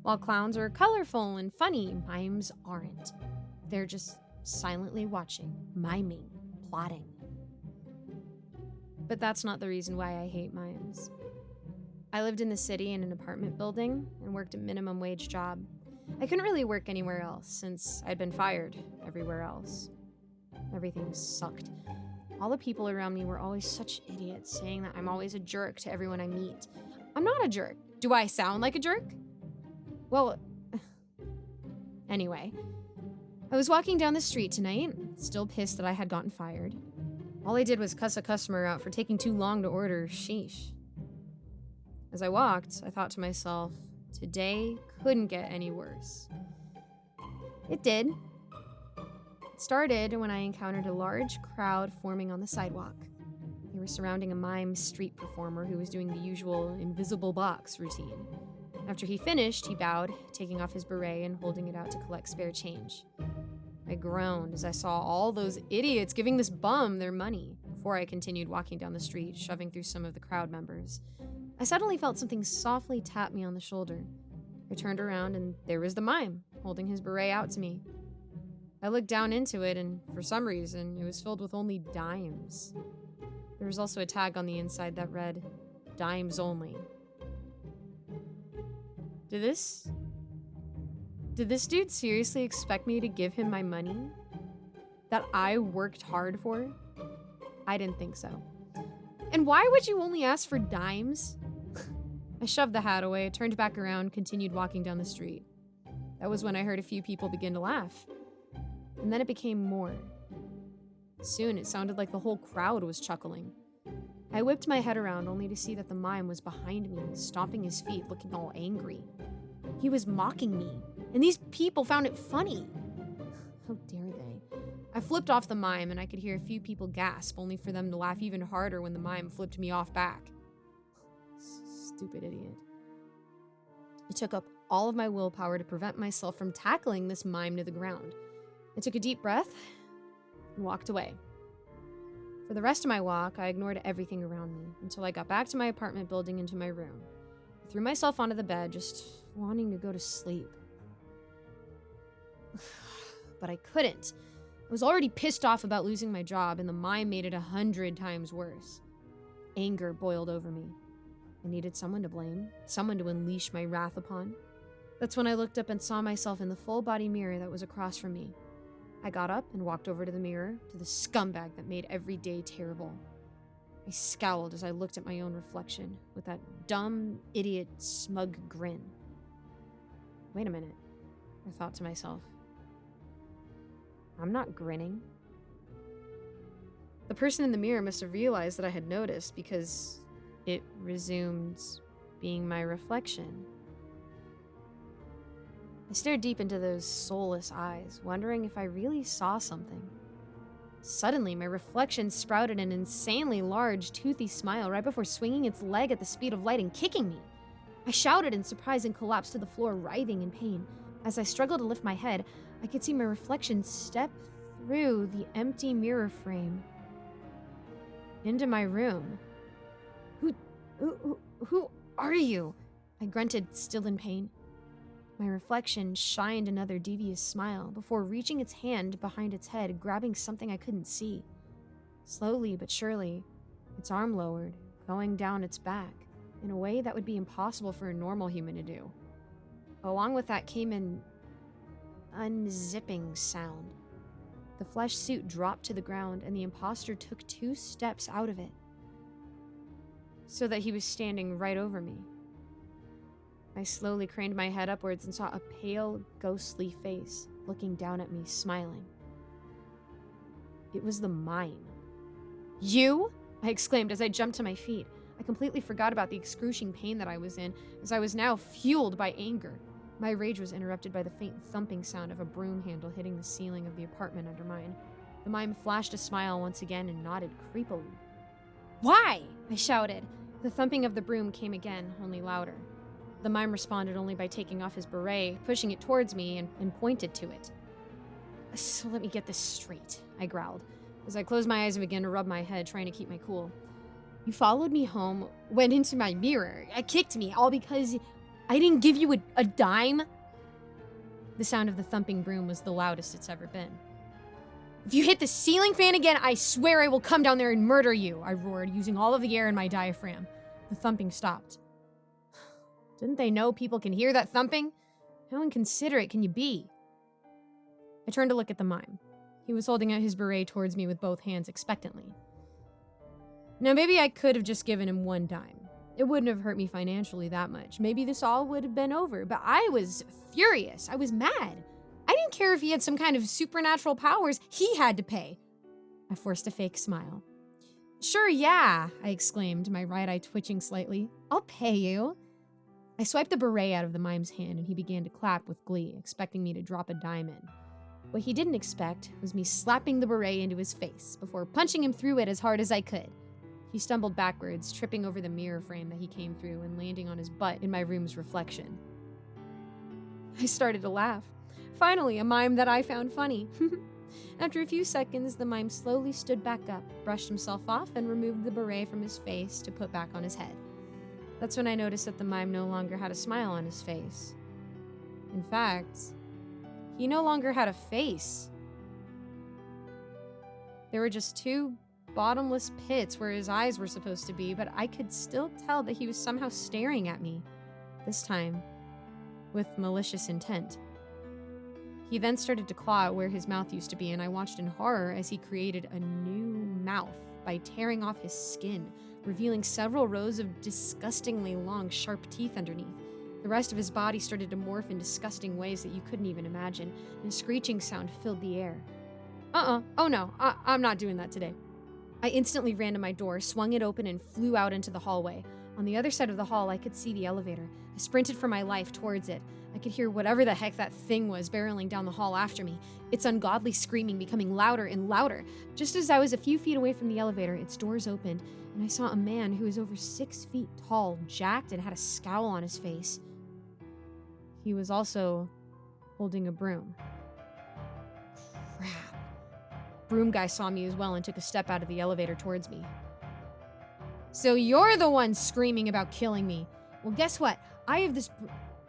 While clowns are colorful and funny, mimes aren't. They're just silently watching, miming, plotting. But that's not the reason why I hate mimes. I lived in the city in an apartment building and worked a minimum wage job. I couldn't really work anywhere else since I'd been fired everywhere else. Everything sucked. All the people around me were always such idiots, saying that I'm always a jerk to everyone I meet. I'm not a jerk. Do I sound like a jerk? Well, anyway. I was walking down the street tonight, still pissed that I had gotten fired. All I did was cuss a customer out for taking too long to order. Sheesh. As I walked, I thought to myself, today couldn't get any worse. It did. It started when I encountered a large crowd forming on the sidewalk. They were surrounding a mime street performer who was doing the usual invisible box routine. After he finished, he bowed, taking off his beret and holding it out to collect spare change. I groaned as I saw all those idiots giving this bum their money before I continued walking down the street, shoving through some of the crowd members. I suddenly felt something softly tap me on the shoulder. I turned around and there was the mime, holding his beret out to me. I looked down into it and, for some reason, it was filled with only dimes. There was also a tag on the inside that read, "Dimes only." Did this dude seriously expect me to give him my money? That I worked hard for? I didn't think so. And why would you only ask for dimes? I shoved the hat away, turned back around, continued walking down the street. That was when I heard a few people begin to laugh. And then it became more. Soon it sounded like the whole crowd was chuckling. I whipped my head around only to see that the mime was behind me, stomping his feet, looking all angry. He was mocking me, and these people found it funny. How dare they? I flipped off the mime and I could hear a few people gasp, only for them to laugh even harder when the mime flipped me off back. Stupid idiot. It took up all of my willpower to prevent myself from tackling this mime to the ground. I took a deep breath and walked away. For the rest of my walk, I ignored everything around me until I got back to my apartment building into my room. I threw myself onto the bed, just wanting to go to sleep. But I couldn't. I was already pissed off about losing my job, and the mime made it 100 times worse. Anger boiled over me. I needed someone to blame, someone to unleash my wrath upon. That's when I looked up and saw myself in the full-body mirror that was across from me. I got up and walked over to the mirror, to the scumbag that made every day terrible. I scowled as I looked at my own reflection, with that dumb, idiot, smug grin. Wait a minute, I thought to myself. I'm not grinning. The person in the mirror must have realized that I had noticed, because it resumed being my reflection. I stared deep into those soulless eyes, wondering if I really saw something. Suddenly, my reflection sprouted an insanely large, toothy smile right before swinging its leg at the speed of light and kicking me. I shouted in surprise and collapsed to the floor, writhing in pain. As I struggled to lift my head, I could see my reflection step through the empty mirror frame into my room. Who are you? I grunted, still in pain. My reflection shined another devious smile before reaching its hand behind its head, grabbing something I couldn't see. Slowly but surely, its arm lowered, going down its back, in a way that would be impossible for a normal human to do. Along with that came an unzipping sound. The flesh suit dropped to the ground, and the imposter took 2 steps out of it, so that he was standing right over me. I slowly craned my head upwards and saw a pale, ghostly face looking down at me, smiling. It was the mime. You? I exclaimed as I jumped to my feet. I completely forgot about the excruciating pain that I was in, as I was now fueled by anger. My rage was interrupted by the faint thumping sound of a broom handle hitting the ceiling of the apartment under mine. The mime flashed a smile once again and nodded creepily. Why? I shouted. The thumping of the broom came again, only louder. The mime responded only by taking off his beret, pushing it towards me, and pointed to it. So let me get this straight, I growled, as I closed my eyes and began to rub my head, trying to keep my cool. You followed me home, went into my mirror, kicked me, all because I didn't give you a dime? The sound of the thumping broom was the loudest it's ever been. If you hit the ceiling fan again, I swear I will come down there and murder you, I roared, using all of the air in my diaphragm. The thumping stopped. Didn't they know people can hear that thumping? How inconsiderate can you be? I turned to look at the mime. He was holding out his beret towards me with both hands expectantly. Now, maybe I could have just given him 1 dime. It wouldn't have hurt me financially that much. Maybe this all would have been over, but I was furious. I was mad. I didn't care if he had some kind of supernatural powers. He had to pay. I forced a fake smile. Sure, yeah, I exclaimed, my right eye twitching slightly. I'll pay you. I swiped the beret out of the mime's hand, and he began to clap with glee, expecting me to drop a dime in. What he didn't expect was me slapping the beret into his face before punching him through it as hard as I could. He stumbled backwards, tripping over the mirror frame that he came through and landing on his butt in my room's reflection. I started to laugh. Finally, a mime that I found funny. After a few seconds, the mime slowly stood back up, brushed himself off, and removed the beret from his face to put back on his head. That's when I noticed that the mime no longer had a smile on his face. In fact, he no longer had a face. There were just 2 bottomless pits where his eyes were supposed to be, but I could still tell that he was somehow staring at me, this time with malicious intent. He then started to claw at where his mouth used to be, and I watched in horror as he created a new mouth by tearing off his skin, revealing several rows of disgustingly long, sharp teeth underneath. The rest of his body started to morph in disgusting ways that you couldn't even imagine, and a screeching sound filled the air. Oh no, I'm not doing that today. I instantly ran to my door, swung it open, and flew out into the hallway. On the other side of the hall, I could see the elevator. I sprinted for my life towards it. I could hear whatever the heck that thing was barreling down the hall after me, its ungodly screaming becoming louder and louder. Just as I was a few feet away from the elevator, its doors opened, and I saw a man who was over 6 feet tall, jacked, and had a scowl on his face. He was also holding a broom. Crap. broom guy saw me as well and took a step out of the elevator towards me. So you're the one screaming about killing me. Well, guess what? I have this...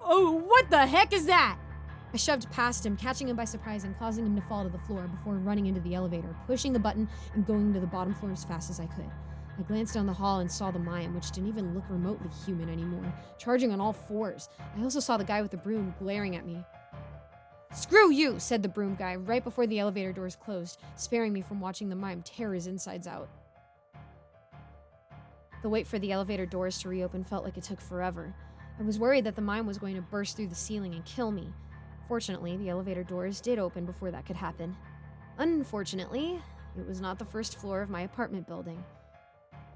Oh, what the heck is that? I shoved past him, catching him by surprise and causing him to fall to the floor before running into the elevator, pushing the button and going to the bottom floor as fast as I could. I glanced down the hall and saw the mime, which didn't even look remotely human anymore, charging on all fours. I also saw the guy with the broom glaring at me. "Screw you," said the broom guy right before the elevator doors closed, sparing me from watching the mime tear his insides out. The wait for the elevator doors to reopen felt like it took forever. I was worried that the mime was going to burst through the ceiling and kill me. Fortunately, the elevator doors did open before that could happen. Unfortunately, it was not the first floor of my apartment building.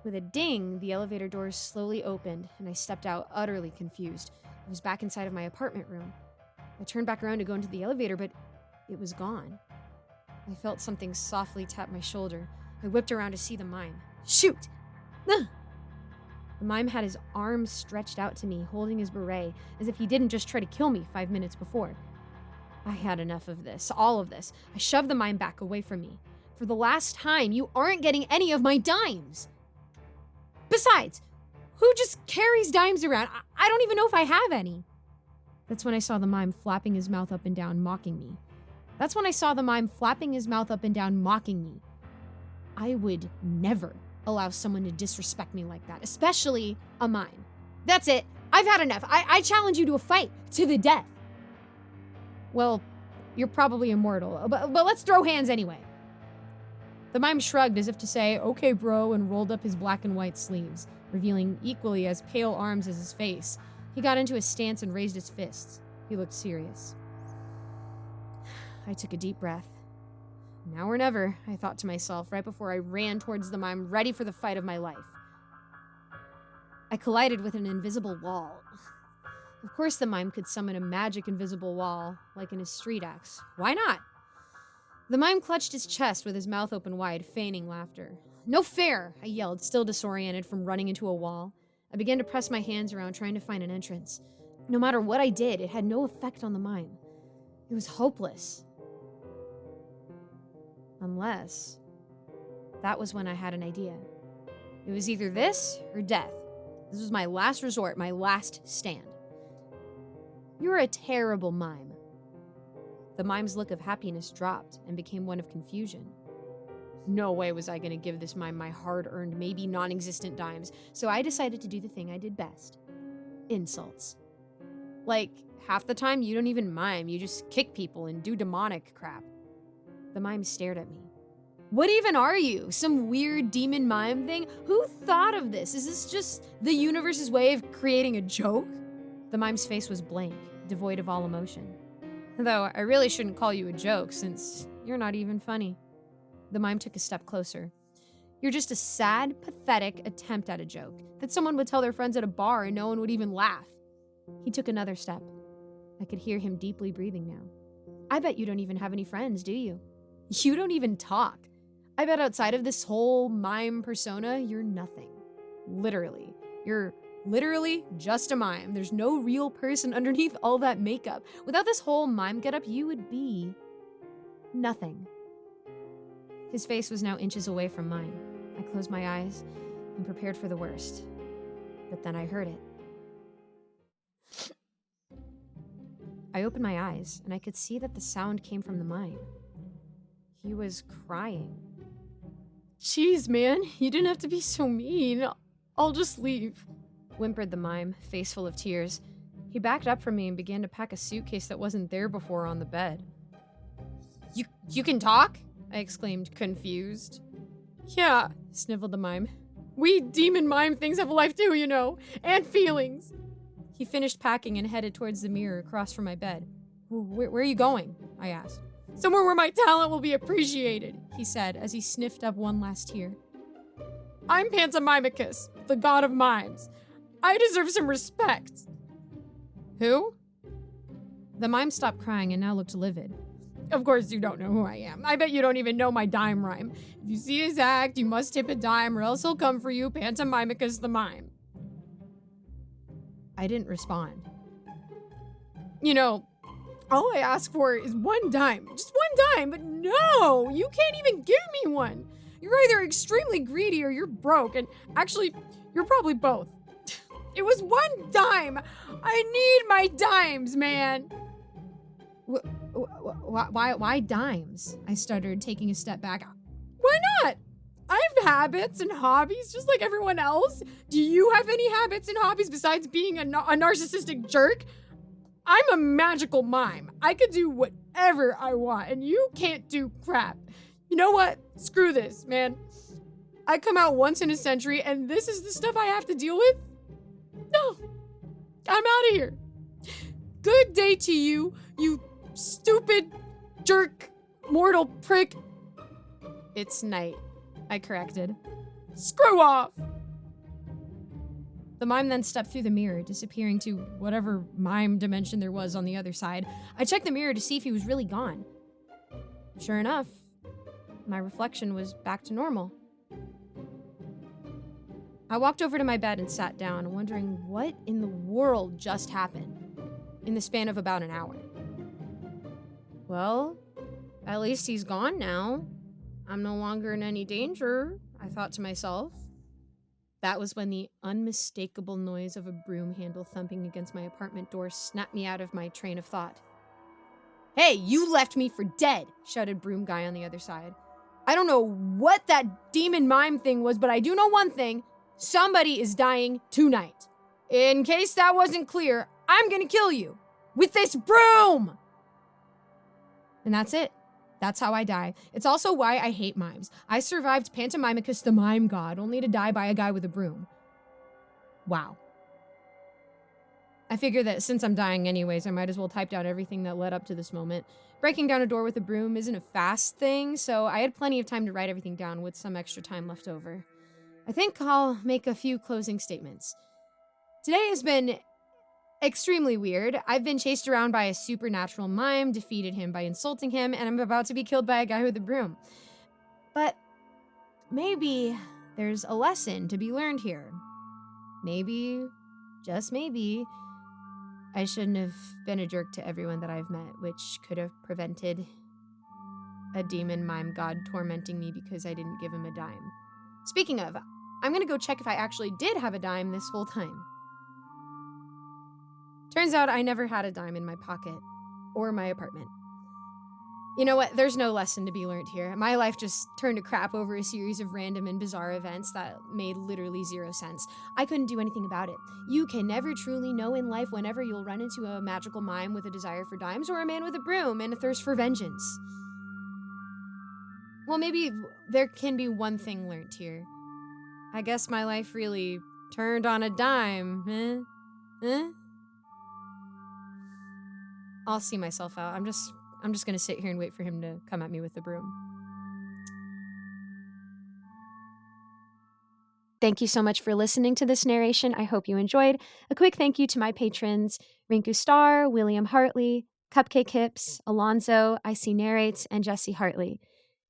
With a ding, the elevator doors slowly opened, and I stepped out utterly confused. I was back inside of my apartment room. I turned back around to go into the elevator, but it was gone. I felt something softly tap my shoulder. I whipped around to see the mime. Shoot! Ugh! The mime had his arms stretched out to me, holding his beret, as if he didn't just try to kill me 5 minutes before. I had enough of this, all of this. I shoved the mime back away from me. For the last time, you aren't getting any of my dimes! Besides, who just carries dimes around? I don't even know if I have any. That's when I saw the mime flapping his mouth up and down, mocking me. I would never allow someone to disrespect me like that, especially a mime. That's it. I've had enough. I challenge you to a fight, to the death. Well, you're probably immortal, but let's throw hands anyway. The mime shrugged as if to say, "Okay, bro," and rolled up his black and white sleeves, revealing equally as pale arms as his face. He got into a stance and raised his fists. He looked serious. I took a deep breath. Now or never, I thought to myself right before I ran towards the mime, ready for the fight of my life. I collided with an invisible wall. Of course the mime could summon a magic invisible wall, like in his street axe. Why not? The mime clutched his chest with his mouth open wide, feigning laughter. "No fair!" I yelled, still disoriented from running into a wall. I began to press my hands around, trying to find an entrance. No matter what I did, it had no effect on the mime. It was hopeless. Unless... that was when I had an idea. It was either this or death. This was my last resort, my last stand. "You're a terrible mime." The mime's look of happiness dropped and became one of confusion. No way was I going to give this mime my hard-earned, maybe non-existent dimes, so I decided to do the thing I did best. Insults. Like, half the time you don't even mime, you just kick people and do demonic crap. The mime stared at me. "What even are you? Some weird demon mime thing? Who thought of this? Is this just the universe's way of creating a joke?" The mime's face was blank, devoid of all emotion. "Though I really shouldn't call you a joke, since you're not even funny." The mime took a step closer. "You're just a sad, pathetic attempt at a joke that someone would tell their friends at a bar and no one would even laugh." He took another step. I could hear him deeply breathing now. "I bet you don't even have any friends, do you? You don't even talk. I bet outside of this whole mime persona, you're nothing. Literally. You're literally just a mime. There's no real person underneath all that makeup. Without this whole mime getup, you would be nothing." His face was now inches away from mine. I closed my eyes and prepared for the worst. But then I heard it. I opened my eyes, and I could see that the sound came from the mime. He was crying. "Jeez, man, you didn't have to be so mean. I'll just leave," whimpered the mime, face full of tears. He backed up from me and began to pack a suitcase that wasn't there before on the bed. You can talk?" I exclaimed, confused. "Yeah," sniveled the mime. "We demon mime things have a life too, you know, and feelings." He finished packing and headed towards the mirror across from my bed. Where are you going?" I asked. "Somewhere where my talent will be appreciated," he said as he sniffed up one last tear. "I'm Pantomimicus, the god of mimes. I deserve some respect." "Who?" The mime stopped crying and now looked livid. "Of course you don't know who I am. I bet you don't even know my dime rhyme. If you see his act, you must tip a dime or else he'll come for you, Pantomimicus the mime." I didn't respond. "You know, All I ask for is one dime. Just one dime, but no, you can't even give me one. You're either extremely greedy or you're broke, and actually, you're probably both. It was one dime. I need my dimes, man. Why dimes? I stuttered, taking a step back. Why not? I have habits and hobbies just like everyone else. Do you have any habits and hobbies besides being a narcissistic jerk? I'm a magical mime. I could do whatever I want, and you can't do crap. You know what? Screw this, man. I come out once in a century, and this is the stuff I have to deal with? No. I'm out of here. Good day to you, you stupid jerk mortal prick. It's night, I corrected. Screw off. The mime then stepped through the mirror, disappearing to whatever mime dimension there was on the other side. I checked the mirror to see if he was really gone. Sure enough, my reflection was back to normal. I walked over to my bed and sat down, wondering what in the world just happened in the span of about an hour. Well, at least he's gone now. I'm no longer in any danger, I thought to myself. That was when the unmistakable noise of a broom handle thumping against my apartment door snapped me out of my train of thought. "Hey, you left me for dead," shouted Broom Guy on the other side. "I don't know what that demon mime thing was, but I do know one thing. Somebody is dying tonight. In case that wasn't clear, I'm gonna kill you with this broom!" And that's it. That's how I die. It's also why I hate mimes. I survived Pantomimicus the mime god, only to die by a guy with a broom. Wow. I figure that since I'm dying anyways, I might as well type down everything that led up to this moment. Breaking down a door with a broom isn't a fast thing, so I had plenty of time to write everything down with some extra time left over. I think I'll make a few closing statements. Today has been extremely weird. I've been chased around by a supernatural mime, defeated him by insulting him, and I'm about to be killed by a guy with a broom. But maybe there's a lesson to be learned here. Maybe, just maybe, I shouldn't have been a jerk to everyone that I've met, which could have prevented a demon mime god tormenting me because I didn't give him a dime. Speaking of, I'm gonna go check if I actually did have a dime this whole time. Turns out I never had a dime in my pocket or my apartment. You know what? There's no lesson to be learned here. My life just turned to crap over a series of random and bizarre events that made literally zero sense. I couldn't do anything about it. You can never truly know in life whenever you'll run into a magical mime with a desire for dimes or a man with a broom and a thirst for vengeance. Well, maybe there can be one thing learned here. I guess my life really turned on a dime, huh? I'll see myself out. I'm just gonna sit here and wait for him to come at me with the broom. Thank you so much for listening to this narration. I hope you enjoyed. A quick thank you to my patrons, Rinku Starr, William Hartley, Cupcake Hips, Alonzo, IC Narrates, and Jesse Hartley.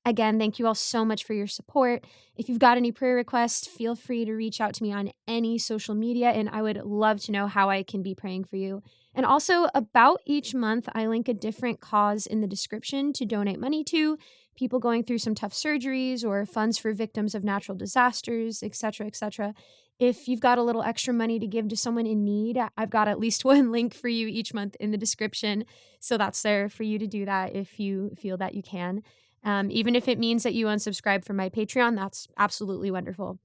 Again, thank you all so much for your support. If you've got any prayer requests, feel free to reach out to me on any social media, and I would love to know how I can be praying for you. And also, about each month, I link a different cause in the description to donate money to, people going through some tough surgeries or funds for victims of natural disasters, etc., etc. If you've got a little extra money to give to someone in need, I've got at least one link for you each month in the description. So that's there for you to do that if you feel that you can. Even if it means that you unsubscribe from my Patreon, that's absolutely wonderful.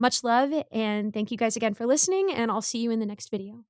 Much love, and thank you guys again for listening, and I'll see you in the next video.